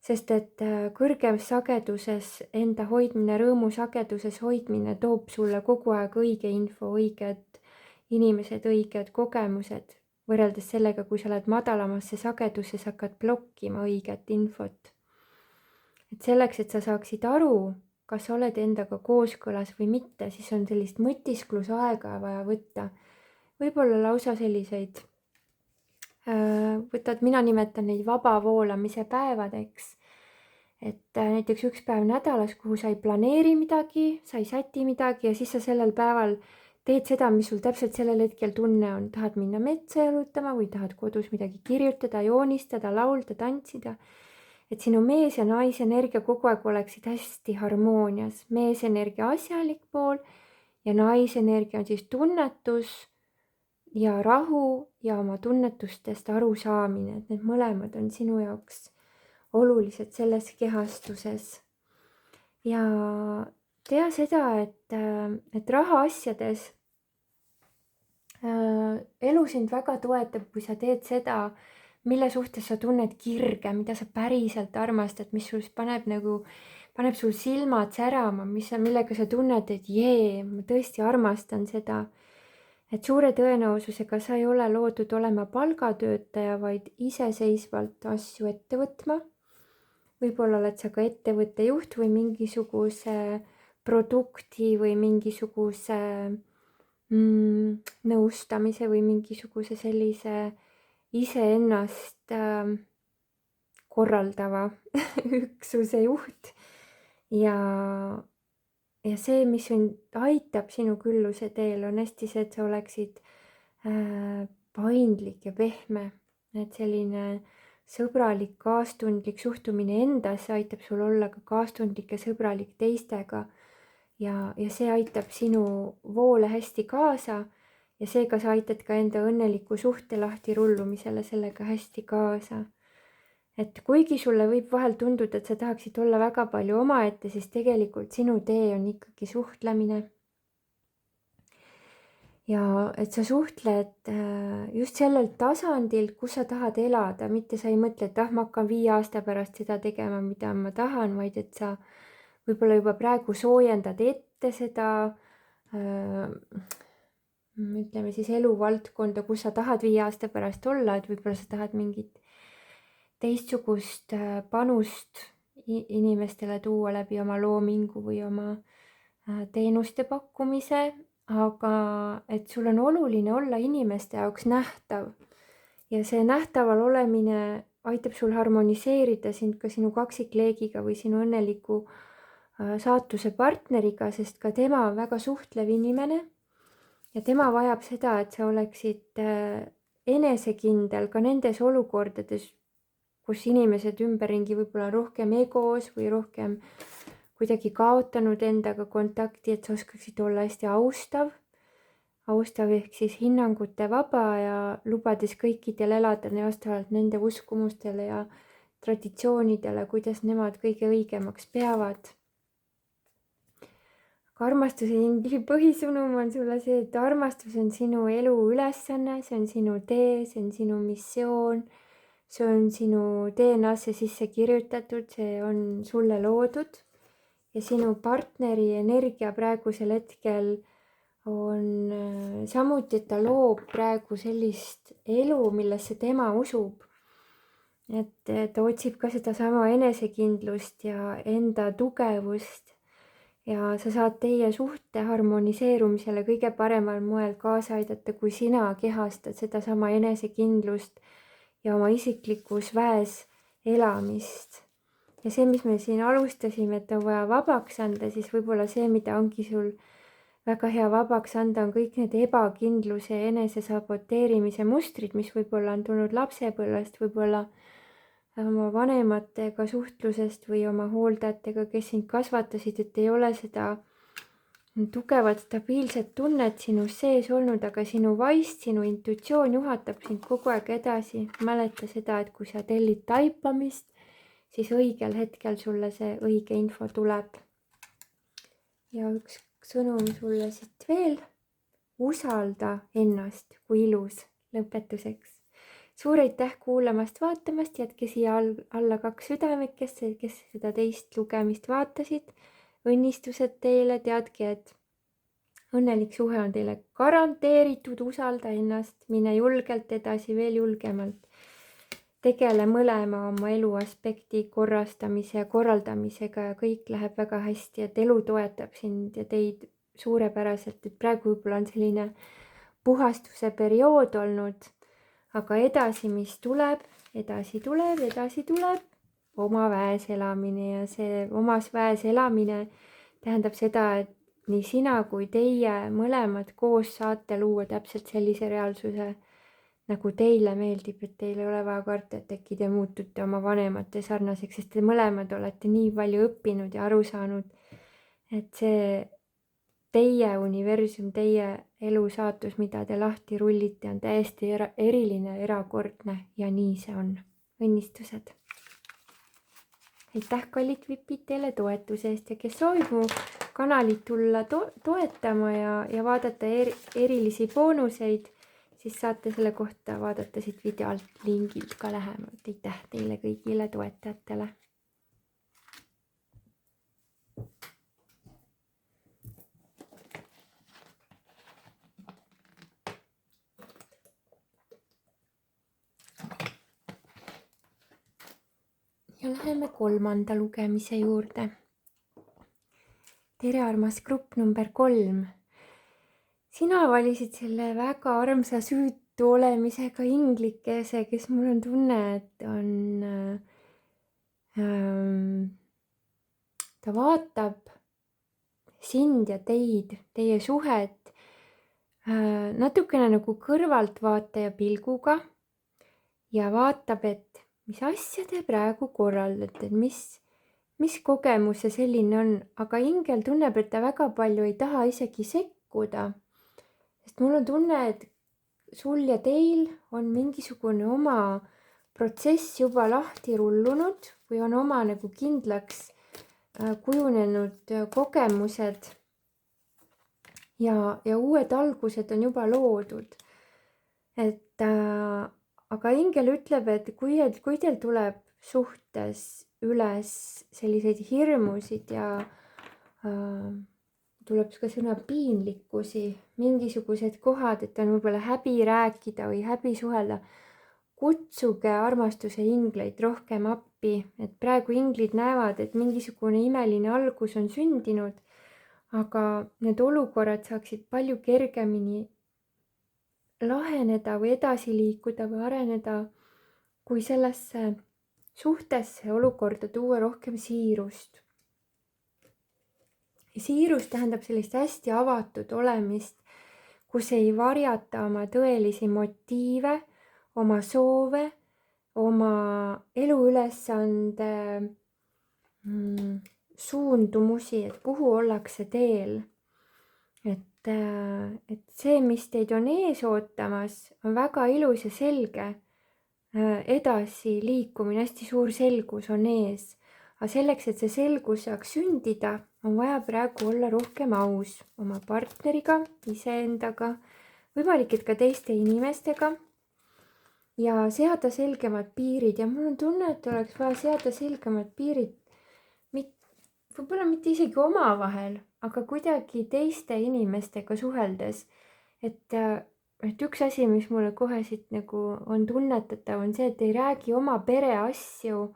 Sest et kõrgemas sageduses enda hoidmine, rõõmu sageduses hoidmine toob sulle kogu aeg õige info, õiged inimesed, õiged kogemused, võrreldes sellega, kui sa oled madalamasse sageduses, hakkad blokkima õiget infot. Et selleks, et sa saaksid aru, kas sa oled endaga kooskõlas või mitte, siis on sellist mõtisklusaega vaja võtta. Võib-olla lausa selliseid mina nimetan neid vaba voolamise päevadeks, et näiteks üks päev nädalas, kuhu sa ei planeeri midagi, sa ei säti midagi ja siis sa sellel päeval teed seda, mis sul täpselt sellel hetkel tunne on. Tahad minna metsa jalutama või tahad kodus midagi kirjutada, joonistada, laulda, tantsida. Et sinu mees ja naisenergia kogu aeg oleksid hästi harmoonias. Meesenergia asjalik pool ja naisenergia on siis tunnetus ja rahu ja oma tunnetustest aru saamine, et need mõlemad on sinu jaoks olulised selles kehastuses. Ja tea seda, et rahaasjades elu sind väga toetab, kui sa teed seda, mille suhtes sa tunned kirge, mida sa päriselt armastad, mis sul paneb sul silmad särama, millega sa tunned, et ma tõesti armastan seda. Et suure tõenäosusega sa ei ole loodud olema palgatöötaja, vaid iseseisvalt asju ette võtma. Võib-olla oled sa ka ettevõtte juht või mingisuguse produkti või mingisuguse nõustamise või mingisuguse sellise iseennast korraldava üksuse juht. Ja see, mis aitab sinu külluse teel, on hästi see, et sa oleksid paindlik ja pehme. Et selline sõbralik, kaastundlik suhtumine endasse aitab sul olla ka kaastundlik ja sõbralik teistega. Ja see aitab sinu voole hästi kaasa ja seega sa aitad ka enda õnneliku suhte lahti rullumisele sellega hästi kaasa. Et kuigi sulle võib vahel tunduda, et sa tahaksid olla väga palju omaette, siis tegelikult sinu tee on ikkagi suhtlemine. Ja et sa suhtled just sellel tasandil, kus sa tahad elada, mitte sa ei mõtle, et ma hakkan 5 aasta pärast seda tegema, mida ma tahan, vaid et sa võib-olla juba praegu soojendad ette seda, ütleme siis eluvaldkonda, kus sa tahad 5 aasta pärast olla, et võib-olla sa tahad mingit teistsugust panust inimestele tuua läbi oma loomingu või oma teenuste pakkumise, aga et sul on oluline olla inimeste jaoks nähtav. Ja see nähtaval olemine aitab sul harmoniseerida sind ka sinu kaksikleegiga või sinu õnneliku saatuse partneriga, sest ka tema on väga suhtlev inimene ja tema vajab seda, et sa oleksid enesekindel ka nendes olukordades, kus inimesed ümberringi võib-olla on rohkem egos või rohkem kuidagi kaotanud endaga kontakti, et sa oskaksid olla hästi austav ehk siis hinnangute vaba ja lubades kõikidel elada vastavalt nende uskumustele ja traditsioonidele, kuidas nemad kõige õigemaks peavad. Aga armastuse ingli põhisõnum on sulle see, et armastus on sinu elu ülesanne, see on sinu tee, see on sinu missioon, see on sinu DNA-sse sisse kirjutatud, see on sulle loodud ja sinu partneri energia praegusel hetkel on samuti, et ta loob praegu sellist elu, millesse tema usub. Et ta otsib ka sedasama enesekindlust ja enda tugevust ja sa saad teie suhte harmoniseerumisele kõige paremal moel kaasa aidata, kui sina kehastad sedasama enesekindlust ja oma isiklikus väes elamist. Ja see, mis me siin alustasime, et on vaja vabaks anda, siis võib-olla see, mida ongi sul väga hea vabaks anda, on kõik need ebakindluse ja enesesaboteerimise mustrid, mis võib-olla on tulnud lapsepõlvest, võib-olla oma vanematega suhtlusest või oma hooldajatega, kes sind kasvatasid, et ei ole seda tugevat, stabiilset tunnet sinus sees olnud, aga sinu vaist, sinu intuitsioon juhatab sind kogu aeg edasi. Mäleta seda, et kui sa tellid taipamist, siis õigel hetkel sulle see õige info tuleb. Ja üks sõnum sulle siit veel. Usalda ennast, kui ilus lõpetuseks. Suur aitäh kuulamast, vaatamast, jätke siia alla 2 südamekest, kes seda teist lugemist vaatasid. Õnnistused teile, teadke, et õnnelik suhe on teile garanteeritud, usalda ennast, mine julgelt edasi, veel julgemalt. Tegele mõlema oma elu aspekti korrastamise ja korraldamisega ja kõik läheb väga hästi, et elu toetab sind ja teid suurepäraselt, et praegu võib-olla on selline puhastuse periood olnud, aga edasi, mis tuleb, edasi tuleb oma väes elamine ja see omas väes elamine tähendab seda, et nii sina kui teie mõlemad koos saate luua täpselt sellise reaalsuse, nagu teile meeldib, et teil ei ole vaja karta, et äkki te muutute oma vanemate sarnaseks, sest te mõlemad olete nii palju õppinud ja aru saanud, et see teie universum, teie elu saatus, mida te lahti rullite, on täiesti eriline, erakordne ja nii see on. Õnnistused! Aitäh, kallid vipid, teile toetuse eest ja kes soovib mu kanalit tulla toetama ja vaadata erilisi boonuseid, siis saate selle kohta vaadata siit video alt lingilt ka lähemalt. Aitäh teile kõigile toetajatele. Ja läheme 3. lugemise juurde. Tere, armas grupp number 3. Sina valisid selle väga armsa süütu olemisega inglikese, kes mul on tunne, et ta vaatab sind ja teid, teie suhet natukene nagu kõrvaltvaataja pilguga ja vaatab, et mis asja te praegu korraldate, mis kogemus see selline on, aga ingel tunneb, et ta väga palju ei taha isegi sekkuda. Sest mul on tunne, et sul ja teil on mingisugune oma protsess juba lahti rullunud või on oma nagu kindlaks kujunenud kogemused ja uued algused on juba loodud. Aga ingel ütleb, et kui teil tuleb suhtes üles selliseid hirmusid ja tuleb ka sõna piinlikkusi, mingisugused kohad, et on võib-olla häbi rääkida või häbi suhelda, kutsuge armastuse ingleid rohkem appi, et praegu inglid näevad, et mingisugune imeline algus on sündinud, aga need olukorrad saaksid palju kergemini laheneda või edasi liikuda või areneda, kui sellesse suhtesse olukorda tuua rohkem siirust. Ja siirus tähendab sellist hästi avatud olemist, kus ei varjata oma tõelisi motiive, oma soove, oma eluülesande suundumusi, et kuhu ollakse teel. Et see, mis teid on ees ootamas, on väga ilus ja selge. Edasi liikumine, hästi suur selgus on ees. Aga selleks, et see selgus saaks sündida, on vaja praegu olla rohkem aus oma partneriga, iseendaga, võimalik, et ka teiste inimestega ja seada selgemad piirid. Ja mul on tunne, et oleks vaja seada selgemad piirid, võib-olla mitte isegi omavahel, aga kuidagi teiste inimestega suheldes. Et üks asi, mis mulle kohe siit nagu on tunnetatav, on see, et ei räägi oma pereasju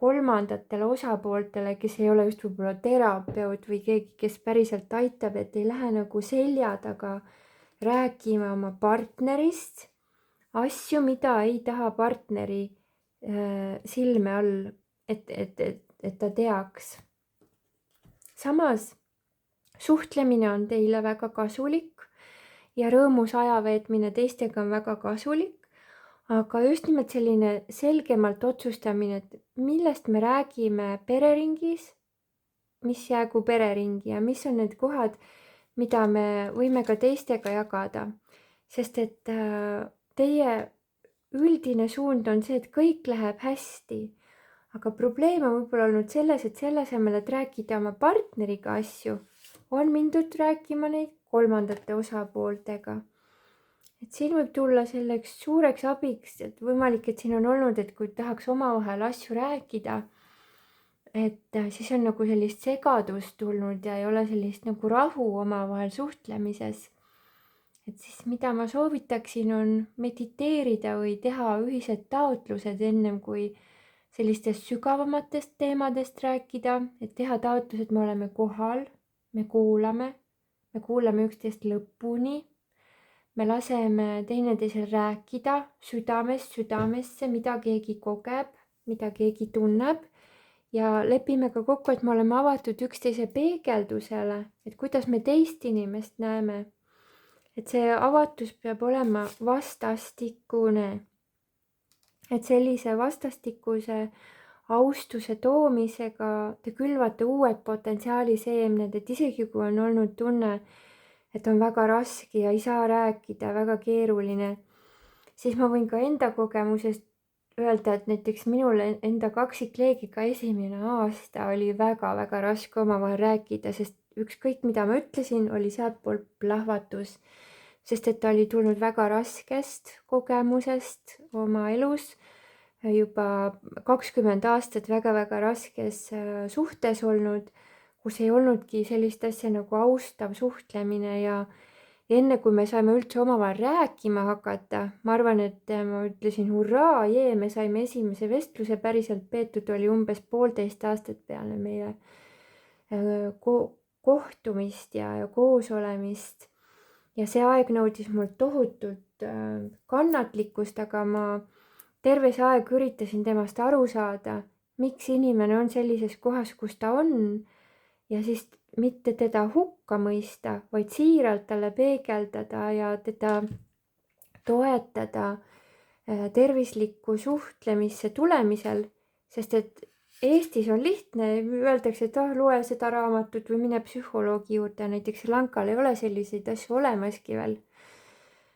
kolmandatele osapooltele, kes ei ole just võib-olla terapeut või keegi, kes päriselt aitab, et ei lähe nagu selja taga rääkima oma partnerist asju, mida ei taha partneri silme all, et ta teaks. Samas suhtlemine on teile väga kasulik ja rõõmus aja veetmine teistega on väga kasulik, aga just nimelt selline selgemalt otsustamine, et millest me räägime pereringis, mis jäägu pereringi ja mis on need kohad, mida me võime ka teistega jagada. Sest et teie üldine suund on see, et kõik läheb hästi. Aga probleem on võib-olla olnud selles, et selle asemel, et rääkida oma partneriga asju, on mindud rääkima neid kolmandate osapooltega. Et siin võib tulla selleks suureks abiks, et võimalik, et siin on olnud, et kui tahaks omavahel asju rääkida, et siis on nagu sellist segadust tulnud ja ei ole sellist nagu rahu omavahel suhtlemises. Et siis mida ma soovitaksin, on mediteerida või teha ühised taotlused ennem kui sellistest sügavamatest teemadest rääkida, et teha taotlused, me oleme kohal, me kuulame üksteist lõpuni, me laseme teineteisel rääkida südamest südamesse, mida keegi kogeb, mida keegi tunneb ja lepime ka kokku, et me oleme avatud üksteise peegeldusele, et kuidas me teist inimest näeme. Et see avatus peab olema vastastikune. Et sellise vastastikuse austuse toomisega te külvate uued potentsiaali seemned, et isegi kui on olnud tunne, et on väga raske ja ei saa rääkida, väga keeruline, siis ma võin ka enda kogemusest öelda, et näiteks minul enda kaksikleegiga esimene aasta oli väga-väga raske omavahel rääkida, sest ükskõik, mida ma ütlesin, oli sealtpoolt plahvatus, sest et ta oli tulnud väga raskest kogemusest oma elus, juba 20 aastat väga-väga raskes suhtes olnud, kus ei olnudki sellist asja nagu austav suhtlemine ja enne kui me saime üldse omavahel rääkima hakata, ma arvan, et ma ütlesin hurraa, me saime esimese vestluse päriselt peetud, oli umbes 1,5 aastat peale meie kohtumist ja koos olemist ja see aeg nõudis mult tohutult kannatlikkust, aga ma terve see aeg üritasin temast aru saada, miks inimene on sellises kohas, kus ta on ja siis mitte teda hukka mõista, vaid siiralt talle peegeldada ja teda toetada tervislikku suhtlemisse tulemisel, sest et Eestis on lihtne, öeldakse, et loe seda raamatut või mine psühholoogi juurde, näiteks Sri Lankal ei ole selliseid asju olemaski veel.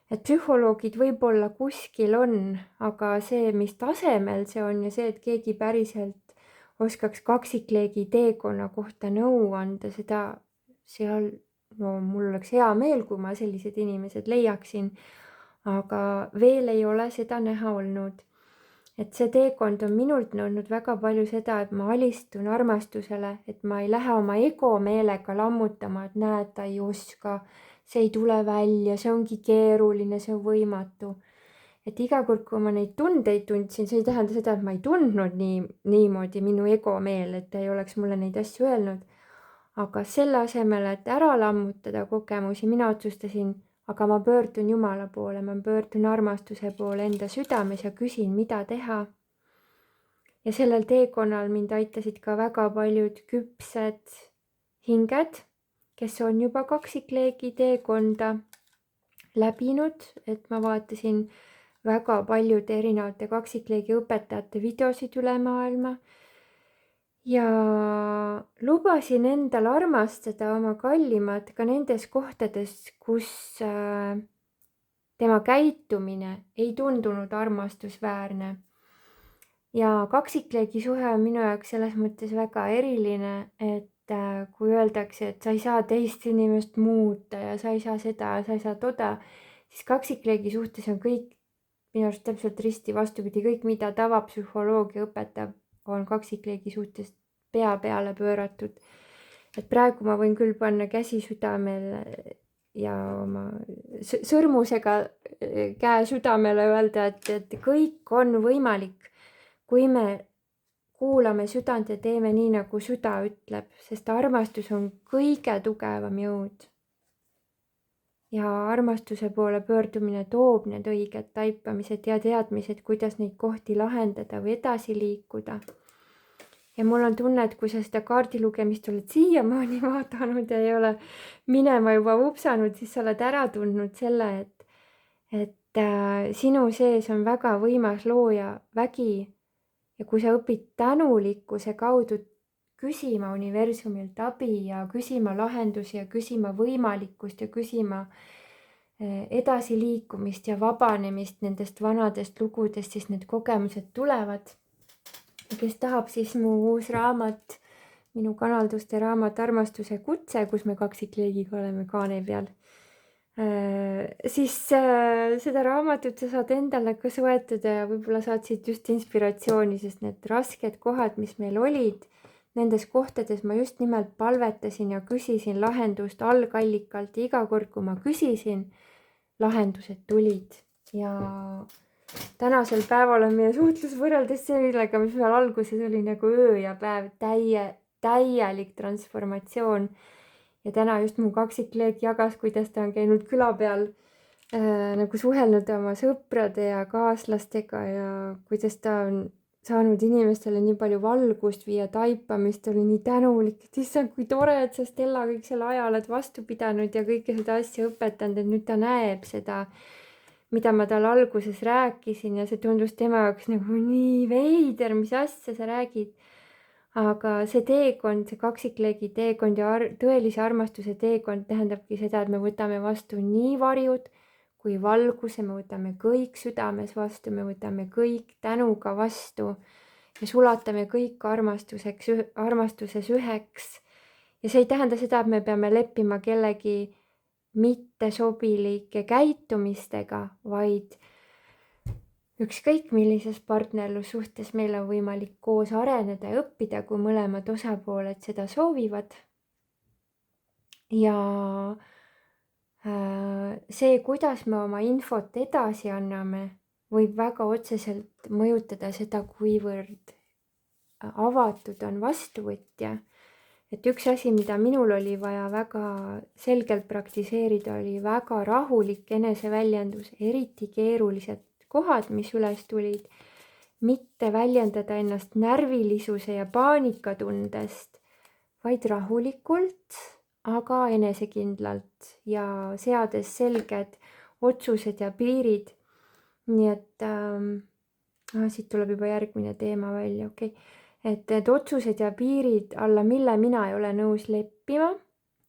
Et psühholoogid võib-olla kuskil on, aga see, mis tasemel see on ja see, et keegi päriselt oskaks kaksikleegi teekonna kohta nõu anda, seda seal, no mul oleks hea meel, kui ma sellised inimesed leiaksin, aga veel ei ole seda näha olnud. Et see teekond on minult nõudnud väga palju seda, et ma alistun armastusele, et ma ei lähe oma ego meelega lammutama, et näed, ta ei oska, see ei tule välja, see ongi keeruline, see on võimatu. Et iga kord, kui ma neid tundeid tundsin, see ei tähenda seda, et ma ei tundnud niimoodi minu ego meel, et ta ei oleks mulle neid asju öelnud. aga selle asemel, et ära lammutada kogemusi, mina otsustasin, aga ma pöördun Jumala poole, ma pöördun armastuse poole enda südames ja küsin, mida teha. Ja sellel teekonnal mind aitasid ka väga paljud küpsed hinged, kes on juba kaksikleegi teekonda läbinud, et ma vaatasin väga paljude erinevate kaksikleegi õpetajate videosid üle maailma ja lubasin endal armastada oma kallimat ka nendes kohtades, kus tema käitumine ei tundunud armastusväärne. Ja kaksikleegi suhe on minu jaoks selles mõttes väga eriline, et kui öeldakse, et sa ei saa teist inimest muuta ja sa ei saa seda ja sa ei saa toda, siis kaksikleegi suhtes on kõik minu arust täpselt risti vastupidi, kõik mida tavapsühholoogia õpetab, on kaksikleegi suhtes pea peale pööratud. Et praegu ma võin küll panna käsi südamele ja oma sõrmusega käe südamele öelda, et kõik on võimalik, kui me kuulame südant ja teeme nii, nagu süda ütleb, sest armastus on kõige tugevam jõud. Ja armastuse poole pöördumine toob need õiged taipamised ja teadmised, kuidas neid kohti lahendada või edasi liikuda. Ja mul on tunne, et kui sa seda kaardilugemist oled siiamaani vaadanud ja ei ole minema juba vupsanud, siis sa oled ära tundnud selle, et sinu sees on väga võimas looja vägi. Ja kui sa õpid tänulikkuse kaudu küsima universumilt abi ja küsima lahendusi ja küsima võimalikkust ja küsima edasiliikumist ja vabanemist nendest vanadest lugudest, siis need kogemused tulevad. Ja kes tahab, siis mu uus raamat, minu kanalduste raamat Armastuse kutse, kus me kaksikleegiga oleme kaane peal, siis seda raamatut sa saad endale ka soetada ja võib-olla saad siit just inspiratsiooni, sest need rasked kohad, mis meil olid, nendes kohtades ma just nimelt palvetasin ja küsisin lahendust algallikalt ja iga kord, kui ma küsisin, lahendused tulid. Ja tänasel päeval on meie suhtlus võrreldes sellega, mis meil alguses oli nagu öö ja päev, täielik transformatsioon. Ja täna just mu kaksikleeg jagas, kuidas ta on käinud küla peal nagu suhelnud oma sõprade ja kaaslastega ja kuidas ta on saanud inimestele nii palju valgust viia, taipamist, oli nii tänulik, et issand, kui tore, et sa Stella kõik selle aja oled vastu pidanud ja kõike seda asja õpetanud, et nüüd ta näeb seda, mida ma talle alguses rääkisin ja see tundus tema jaoks nagu nii veider, mis asja sa räägid. Aga see teekond, see kaksikleegi teekond ja tõelise armastuse teekond tähendabki seda, et me võtame vastu nii varjud kui valguse, me võtame kõik südames vastu, me võtame kõik tänuga vastu ja sulatame kõik armastuses üheks. Ja see ei tähenda seda, et me peame leppima kellegi mittesobilike käitumistega, vaid ükskõik millises partnerlussuhtes meil on võimalik koos areneda ja õppida, kui mõlemad osapooled seda soovivad. Ja see, kuidas me oma infot edasi anname, võib väga otseselt mõjutada seda, kuivõrd avatud on vastuvõtja. Et üks asi, mida minul oli vaja väga selgelt praktiseerida, oli väga rahulik eneseväljendus, eriti keerulised kohad, mis üles tulid, mitte väljendada ennast närvilisuse ja paanikatundest, vaid rahulikult, aga enesekindlalt ja seades selged otsused ja piirid. Nii et siit tuleb juba järgmine teema välja, okei. Et need otsused ja piirid, alla mille mina ei ole nõus leppima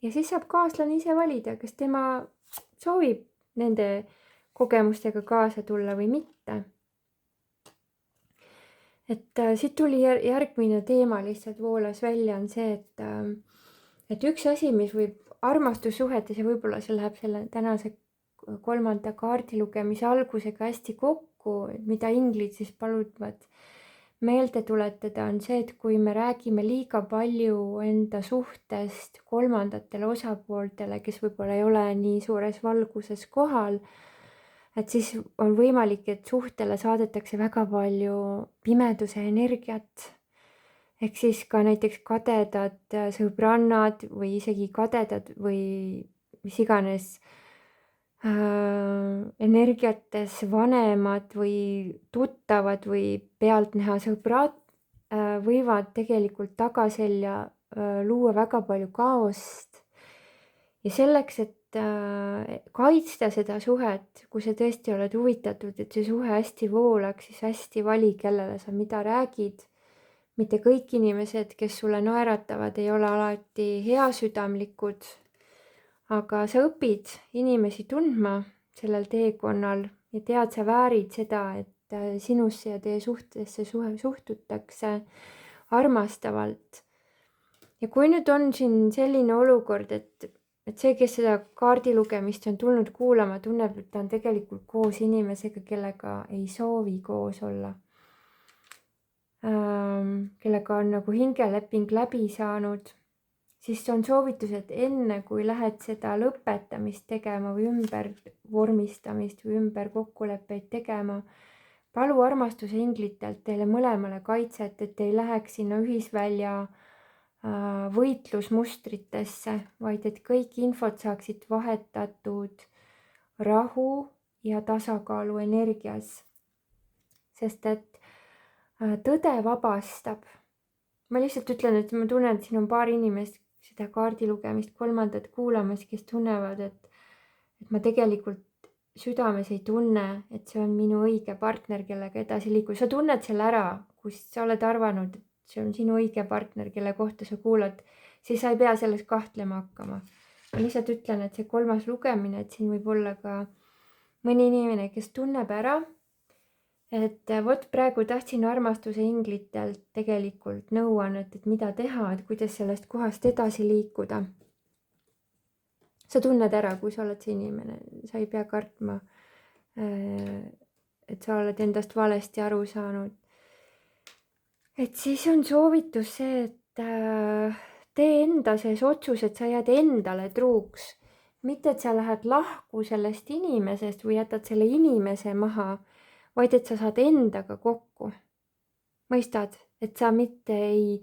ja siis saab kaaslane ise valida, kas tema soovib nende kogemustega kaasa tulla või mitte. Et siit tuli järgmine teema lihtsalt voolas välja on see, et üks asi, mis võib armastussuhetes ja võib-olla see läheb selle tänase 3. kaardi lugemise algusega hästi kokku, mida inglid siis paluvad meelde tuletada, on see, et kui me räägime liiga palju enda suhtest kolmandatele osapooltele, kes võib-olla ei ole nii suures valguses kohal, et siis on võimalik, et suhtele saadetakse väga palju pimeduse energiat. ehk siis ka näiteks kadedad sõbrannad või isegi kadedad või mis iganes energiates vanemad või tuttavad või pealtnäha sõbrad võivad tegelikult tagaselja luua väga palju kaost. Ja selleks, et kaitsta seda suhet, kui sa tõesti oled huvitatud, et see suhe hästi voolaks, siis hästi vali, kellele sa mida räägid. Mitte kõik inimesed, kes sulle naeratavad, ei ole alati heasüdamlikud, aga sa õpid inimesi tundma sellel teekonnal ja tead, sa väärid seda, et sinusse ja teie suhtesse suhtutakse armastavalt. Ja kui nüüd on siin selline olukord, et see, kes seda kaardilugemist on tulnud kuulama, tunneb, et ta on tegelikult koos inimesega, kellega ei soovi koos olla. Kellega on nagu hingeleping läbi saanud, siis on soovitus, et enne kui lähed seda lõpetamist tegema või ümber vormistamist või ümber kokkuleppeid tegema, palu armastuse inglitelt teile mõlemale kaitset, et ei läheks sinna ühisvälja võitlusmustritesse, vaid et kõik infot saaksid vahetatud rahu ja tasakaalu energias. Sest et tõde vabastab. Ma lihtsalt ütlen, et ma tunnen, et siin on paar inimest seda kaardilugemist kolmandat kuulamas, kes tunnevad, et ma tegelikult südames ei tunne, et see on minu õige partner, kellega edasi liikuda. Sa tunned selle ära, kui sa oled arvanud, et see on sinu õige partner, kelle kohta sa kuulad, siis sa ei pea selles kahtlema hakkama. Ma lihtsalt ütlen, et see kolmas lugemine, et siin võib olla ka mõni inimene, kes tunneb ära, et vot praegu tahtsin armastuse inglitelt tegelikult nõuannet, et mida teha, et kuidas sellest kohast edasi liikuda. Sa tunned ära, kui sa oled see inimene, sa ei pea kartma, et sa oled endast valesti aru saanud. Et siis on soovitus see, et tee enda sees otsus, et sa jääd endale truuks. Mitte, et sa lähed lahku sellest inimesest või jätad selle inimese maha, vaid et sa saad endaga kokku. Mõistad, et sa mitte ei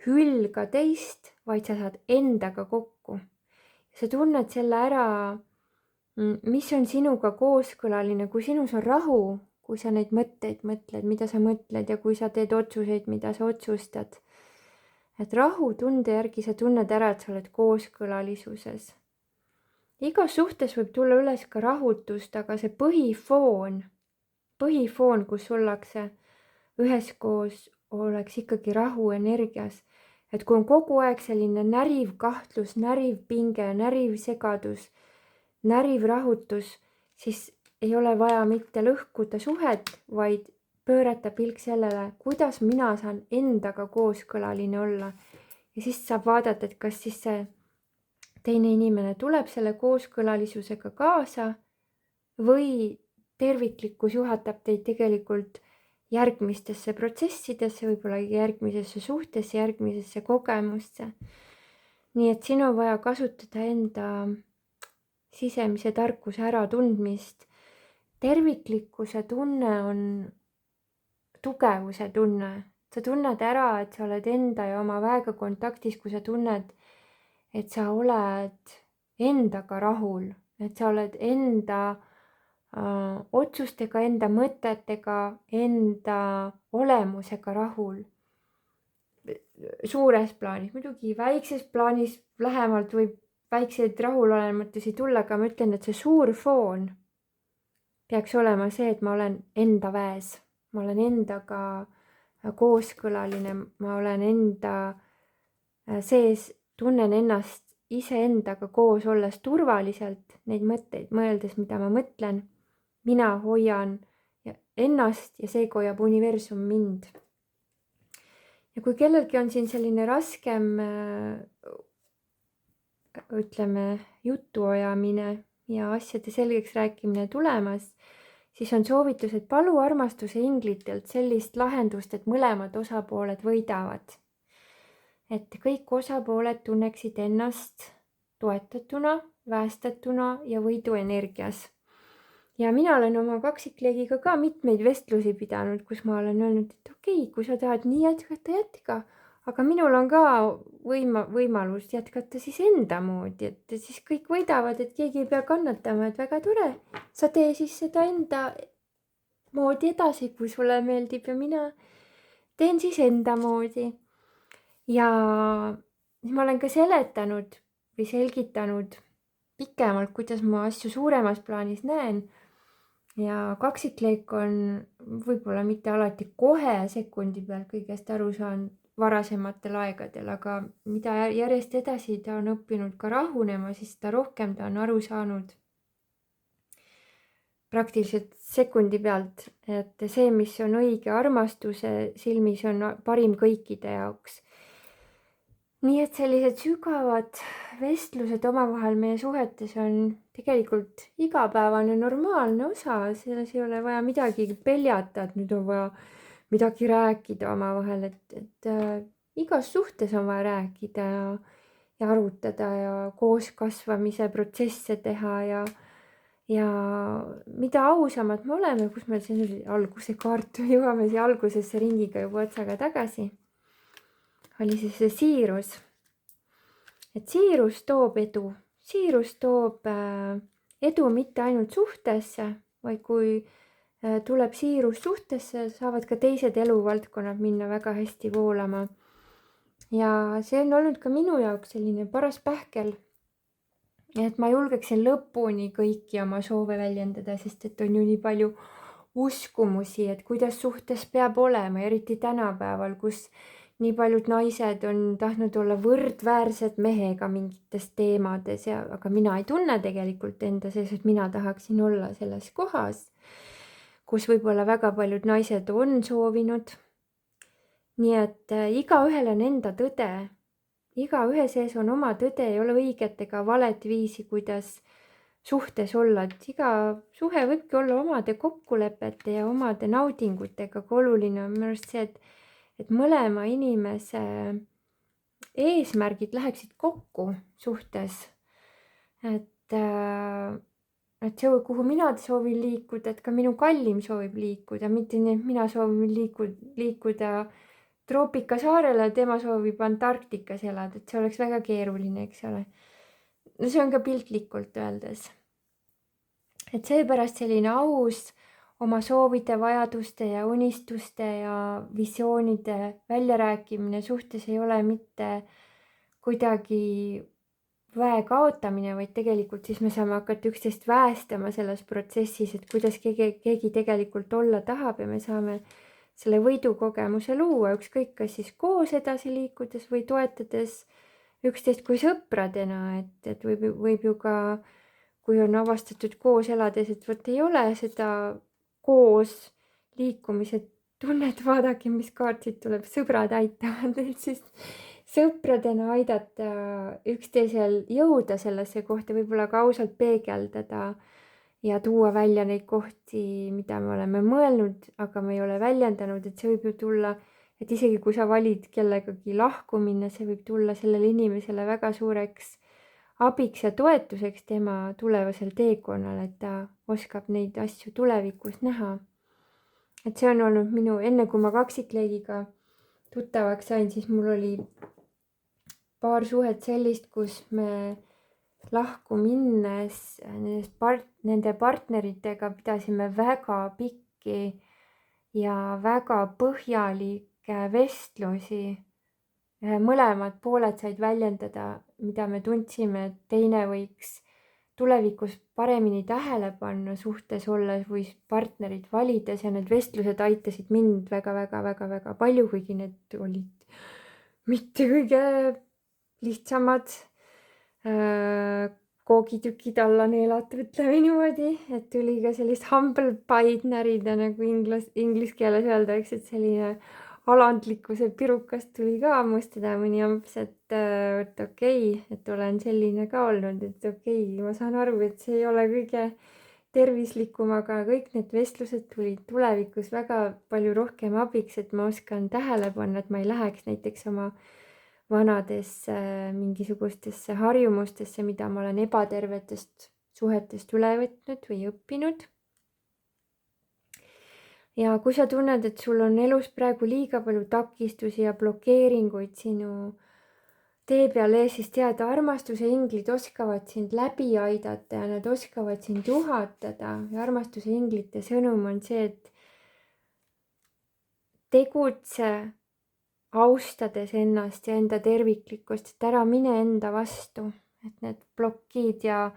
hülga teist, vaid sa saad endaga kokku. Sa tunned selle ära, mis on sinuga kooskõlaline, kui sinus on rahu, kui sa neid mõtteid mõtled, mida sa mõtled ja kui sa teed otsuseid, mida sa otsustad. Et rahu tunde järgi sa tunned ära, et sa oled kooskõlalisuses. Igas suhtes võib tulla üles ka rahutust, aga see põhifoon, kus ollakse üheskoos, oleks ikkagi rahu energias. Et kui on kogu aeg selline näriv kahtlus, näriv pinge, näriv segadus, näriv rahutus, siis ei ole vaja mitte lõhkuda suhet, vaid pöörata pilk sellele, kuidas mina saan endaga kooskõlaline olla. Ja siis saab vaadata, et kas siis see teine inimene tuleb selle kooskõlalisusega kaasa või terviklikkus juhatab teid tegelikult järgmistesse protsessidesse, võib-olla järgmisesse suhtesse, järgmisesse kogemusse. Nii et siin on vaja kasutada enda sisemise tarkuse äratundmist. Terviklikkuse tunne on tugevuse tunne. Sa tunned ära, et sa oled enda ja oma väega kontaktis, kui sa tunned, et sa oled endaga rahul, et sa oled enda otsustega, enda mõtetega, enda olemusega rahul. Suures plaanis, muidugi väikses plaanis lähemalt võib väikseid rahulolematusi tulla, aga ma ütlen, et see suur foon peaks olema see, et ma olen enda väes, ma olen endaga kooskõlaline, ma olen enda sees, tunnen ennast iseendaga koos olles turvaliselt, neid mõtteid mõeldes, mida ma mõtlen. Mina hoian ennast ja seega hoiab universum mind. Ja kui kellelgi on siin selline raskem, ütleme, jutuajamine ja asjade selgeks rääkimine tulemas, siis on soovitus, et palu armastuse inglitelt sellist lahendust, et mõlemad osapooled võidavad. Et kõik osapooled tunneksid ennast toetatuna, väestatuna ja võiduenergias. Ja mina olen oma kaksikleegiga ka mitmeid vestlusi pidanud, kus ma olen öelnud, et okei, kui sa tahad nii jätkata, aga minul on ka võimalus jätkata siis enda moodi, et siis kõik võidavad, et keegi ei pea kannatama, et väga tore. Sa tee siis seda enda moodi edasi, kui sulle meeldib ja mina teen siis enda moodi. Ja siis ma olen ka seletanud või selgitanud pikemalt, kuidas ma asju suuremas plaanis näen. Ja kaksikleek on võib-olla mitte alati kohe sekundi peal kõigest aru saanud varasematel aegadel, aga mida järjest edasi ta on õppinud ka rahunema, siis ta rohkem ta on aru saanud praktiliselt sekundi pealt, et see, mis on õige armastuse silmis, on parim kõikide jaoks. Nii et sellised sügavad vestlused omavahel meie suhetes on tegelikult igapäevane normaalne osa, selles ei ole vaja midagi peljata, et nüüd on vaja midagi rääkida omavahel, et igas suhtes on vaja rääkida ja arutada ja koos kasvamise protsesse teha ja mida ausamad me oleme, kus meil see alguse kaart, jõuame siia algusesse ringiga juba otsaga tagasi, oli siis see siirus. Et siirus toob edu. Siirus toob edu mitte ainult suhtesse, vaid kui tuleb siirus suhtesse, saavad ka teised eluvaldkonnad minna väga hästi voolama. Ja see on olnud ka minu jaoks selline paras pähkel, et ma julgeksin lõpuni kõiki oma soove väljendada, sest et on ju nii palju uskumusi, et kuidas suhtes peab olema, eriti tänapäeval, kus nii paljud naised on tahtnud olla võrdväärsed mehega mingites teemades, aga mina ei tunne tegelikult enda sees, et mina tahaksin olla selles kohas, kus võib-olla väga paljud naised on soovinud. Nii et igaühel on enda tõde. Igaühe sees on oma tõde, ei ole õiget ega valet viisi, kuidas suhtes olla, et iga suhe võibki olla omade kokkulepete ja omade naudingutega, aga oluline on minu arust see, et mõlema inimese eesmärgid läheksid kokku suhtes. Et see, kuhu mina soovin liikuda, et ka minu kallim soovib liikuda, mitte nii, et mina soovin liikuda troopikasaarele, tema soovib Antarktikas elada, et see oleks väga keeruline, eks ole. No see on ka piltlikult öeldes. Et seepärast selline aus oma soovide, vajaduste ja unistuste ja visioonide väljarääkimine suhtes ei ole mitte kuidagi väe kaotamine, vaid tegelikult siis me saame hakata üksteist väestama selles protsessis, et kuidas keegi tegelikult olla tahab ja me saame selle võidukogemuse luua, ükskõik kas siis koos edasi liikudes või toetades üksteist kui sõpradena, et võib ju ka, kui on avastatud koos elades, et vot ei ole seda koos liikumise tunnet, vaadake, mis kaart siit tuleb, sõbrad aitavad, et siis sõpradena aidata üksteisel jõuda sellesse kohta, võib-olla ka ausalt peegeldada ja tuua välja neid kohti, mida me oleme mõelnud, aga me ei ole väljendanud, et see võib ju tulla, et isegi kui sa valid kellegagi lahku minna, see võib tulla sellele inimesele väga suureks abiks ja toetuseks tema tulevasel teekonnal, et ta oskab neid asju tulevikus näha. Et see on olnud minu, enne kui ma kaksikleegiga tuttavaks sain, siis mul oli paar suhet sellist, kus me lahku minnes nende partneritega pidasime väga pikki ja väga põhjalikke vestlusi. Mõlemad pooled said väljendada, mida me tundsime, et teine võiks tulevikus paremini tähele panna suhtes olles või partnerit valides ja need vestlused aitasid mind väga palju, kuigi need olid mitte kõige lihtsamad koogitükid alla neelata, ütleme niimoodi, et tuli ka sellist humble pie'd närida, nagu inglise keeles öeldakse, et selline alandlikkuse pirukast tuli ka mustada mõni amps, et okei, et olen selline ka olnud, et okei, ma saan aru, et see ei ole kõige tervislikum, aga kõik need vestlused tulid tulevikus väga palju rohkem abiks, et ma oskan tähele panna, et ma ei läheks näiteks oma vanadesse mingisugustesse harjumustesse, mida ma olen ebatervetest suhetest üle võtnud või õppinud. ja kui sa tunned, et sul on elus praegu liiga palju takistusi ja blokeeringuid sinu tee peal ees, siis tead, armastuse inglid oskavad sind läbi aidata ja nad oskavad sind juhatada ja armastuse inglite sõnum on see, et tegutse austades ennast ja enda terviklikkust, et ära mine enda vastu, et need plokid ja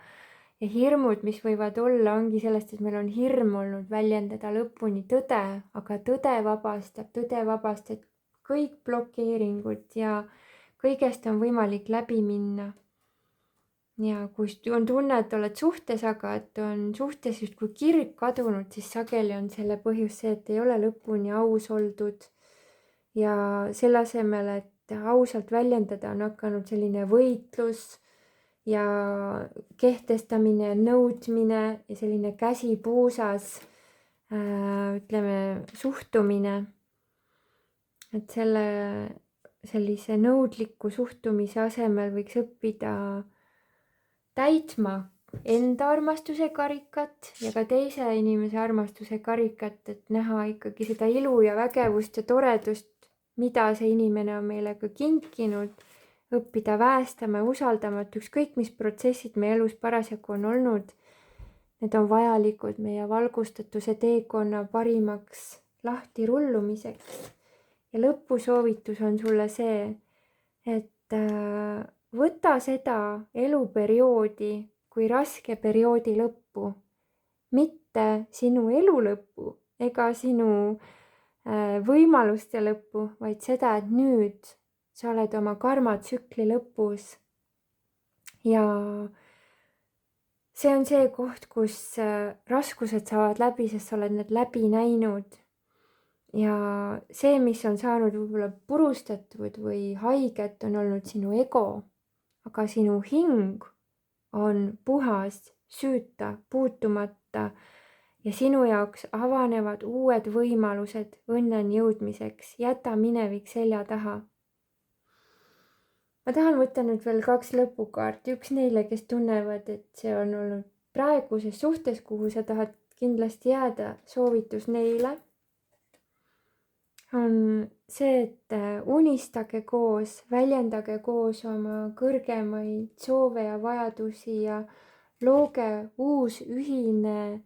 hirmud, mis võivad olla, ongi sellest, et meil on hirm olnud väljendada lõpuni tõde, aga tõde vabastab kõik blokeeringud ja kõigest on võimalik läbi minna. Ja kui on tunne, et oled suhtes, aga et on suhtes justkui kirg kadunud, siis sageli on selle põhjus see, et ei ole lõpuni aus oldud. Ja selle asemel, et ausalt väljendada, on hakanud selline võitlus ja kehtestamine, nõudmine ja selline käsi puusas, ütleme, suhtumine. Et sellise nõudliku suhtumise asemel võiks õppida täitma enda armastuse karikat ja ka teise inimese armastuse karikat, et näha ikkagi seda ilu ja vägevust ja toredust, mida see inimene on meile ka kinkinud, õppida väestama ja usaldama, et ükskõik mis protsessid meie elus parasjagu on olnud, need on vajalikud meie valgustatuse teekonna parimaks lahtirullumiseks. Ja lõpusoovitus on sulle see, et võta seda eluperioodi kui raske perioodi lõppu, mitte sinu elu lõppu ega sinu võimaluste lõppu, vaid seda, et nüüd sa oled oma karmatsükli lõpus. Ja see on see koht, kus raskused saavad läbi, sest sa oled need läbi näinud. Ja see, mis on saanud võib-olla purustatud või haiget, on olnud sinu ego, aga sinu hing on puhas, süüta, puutumata ja sinu jaoks avanevad uued võimalused õnneni jõudmiseks. Jäta minevik selja taha. Ma tahan võtta nüüd veel 2 lõpukaarti, üks neile, kes tunnevad, et see on olnud praeguses suhtes, kuhu sa tahad kindlasti jääda, soovitus neile on see, et unistage koos, väljendage koos oma kõrgemaid soove ja vajadusi ja looge uus ühine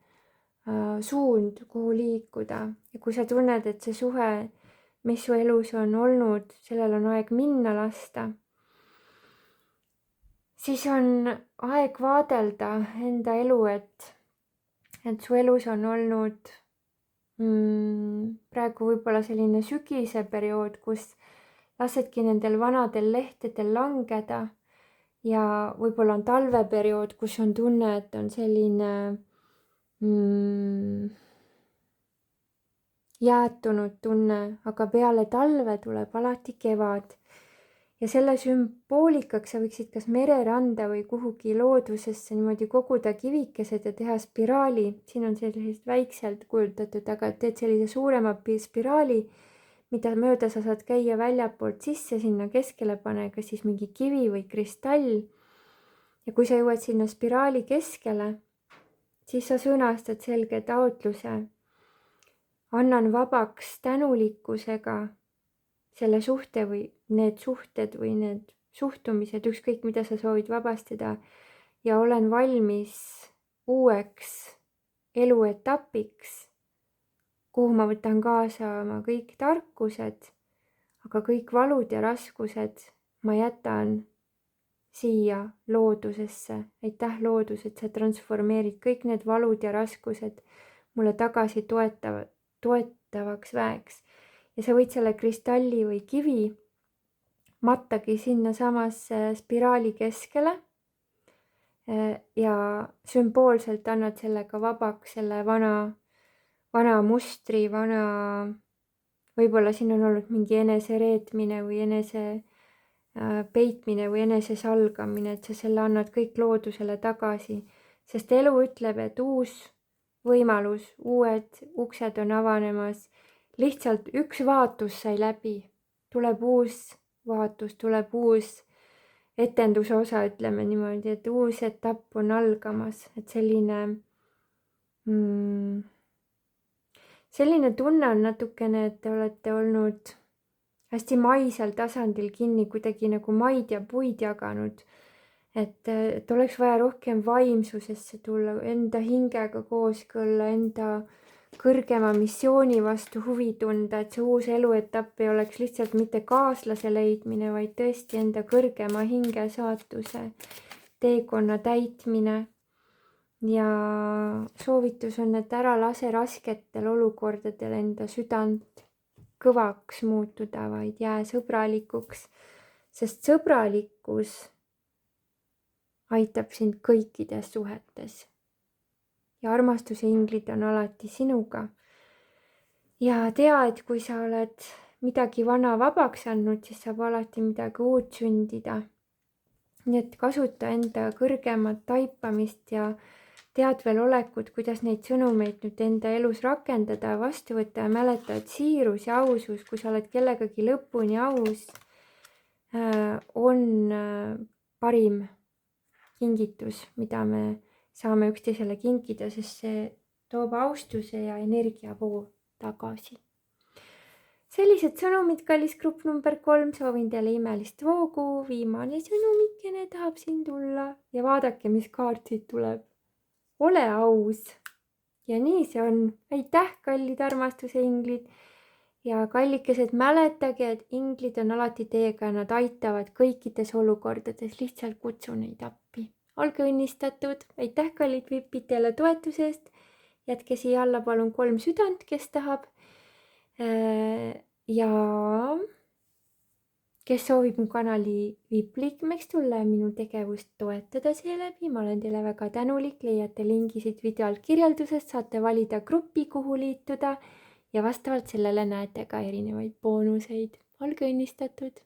suund, kuhu liikuda. Ja kui sa tunned, et see suhe, mis su elus on olnud, sellel on aeg minna lasta, siis on aeg vaadelda enda elu, et su elus on olnud praegu võib-olla selline sügise periood, kus lasedki nendel vanadel lehtedel langeda ja võib-olla on talveperiood, kus on tunne, et on selline jäätunud tunne, aga peale talve tuleb alati kevad. Ja selle sümbolikaks sa võiksid kas mereranda või kuhugi loodusesse niimoodi koguda kivikesed ja teha spiraali. Siin on sellised väikselt kujutatud, aga teed sellise suurema spiraali, mida mööda sa saad käia väljapoolt sisse, sinna keskele pane kas siis mingi kivi või kristall. Ja kui sa jõuad sinna spiraali keskele, siis sa sõnastad selge taotluse. Annan vabaks tänulikkusega selle suhte või need suhted või need suhtumised, ükskõik mida sa soovid vabastada ja olen valmis uueks eluetapiks, kuhu ma võtan kaasa oma kõik tarkused, aga kõik valud ja raskused ma jätan siia loodusesse. Aitäh loodus, et sa transformeerid kõik need valud ja raskused mulle tagasi toetavaks väeks. Ja sa võid selle kristalli või kivi mattagi sinna samasse spiraali keskele ja sümboolselt annad sellega vabaks selle vana mustri, võib-olla siin on olnud mingi enesereetmine või enese peitmine või enese salgamine, et sa selle annad kõik loodusele tagasi, sest elu ütleb, et uus võimalus, uued uksed on avanemas, lihtsalt üks vaatus sai läbi, tuleb uus vaatus, tuleb uus etenduse osa, ütleme niimoodi, et uus etapp on algamas, et selline tunne on natukene, et te olete olnud hästi maisel tasandil kinni, kuidagi nagu maid ja puid jaganud. Et oleks vaja rohkem vaimsusesse tulla, enda hingega kooskõlla, enda kõrgema missiooni vastu huvi tunda, et see uus eluetapp ei oleks lihtsalt mitte kaaslase leidmine, vaid tõesti enda kõrgema hinge saatuse teekonna täitmine. Ja soovitus on, et ära lase rasketel olukordadel enda südant kõvaks muutuda, vaid jää sõbralikuks, sest sõbralikkus aitab sind kõikides suhetes. Ja armastuse inglid on alati sinuga. Ja tea, et kui sa oled midagi vana vabaks andnud, siis saab alati midagi uut sündida. Nii et kasuta enda kõrgemat taipamist ja teadvelolekut, kuidas neid sõnumeid nüüd enda elus rakendada, vastu võtta ja mäleta, et siirus ja ausus, kui sa oled kellegagi lõpuni aus, on parim kingitus, mida me saame üksteisele kinkida, sest see toob austuse ja energiavoo tagasi. Sellised sõnumid, kallis grupp number 3, soovin teile imelist voogu, viimane sõnumikene tahab siin tulla ja vaadake, mis kaart siit tuleb. Ole aus. Ja nii see on. Aitäh, kallid armastuse inglid. Ja kallikesed, mäletage, et inglid on alati teiega ja nad aitavad kõikides olukordades, lihtsalt kutsu neid appi. Olge õnnistatud, aitäh kallid vipid teile toetuse eest, jätke siia alla palun 3 südant, kes tahab. Ja kes soovib mu kanali VIP-liikmeks tulla ja minu tegevust toetada seeläbi, ma olen teile väga tänulik, leiate lingi siit video alt kirjeldusest, saate valida gruppi, kuhu liituda ja vastavalt sellele näete ka erinevaid boonuseid. Olge õnnistatud!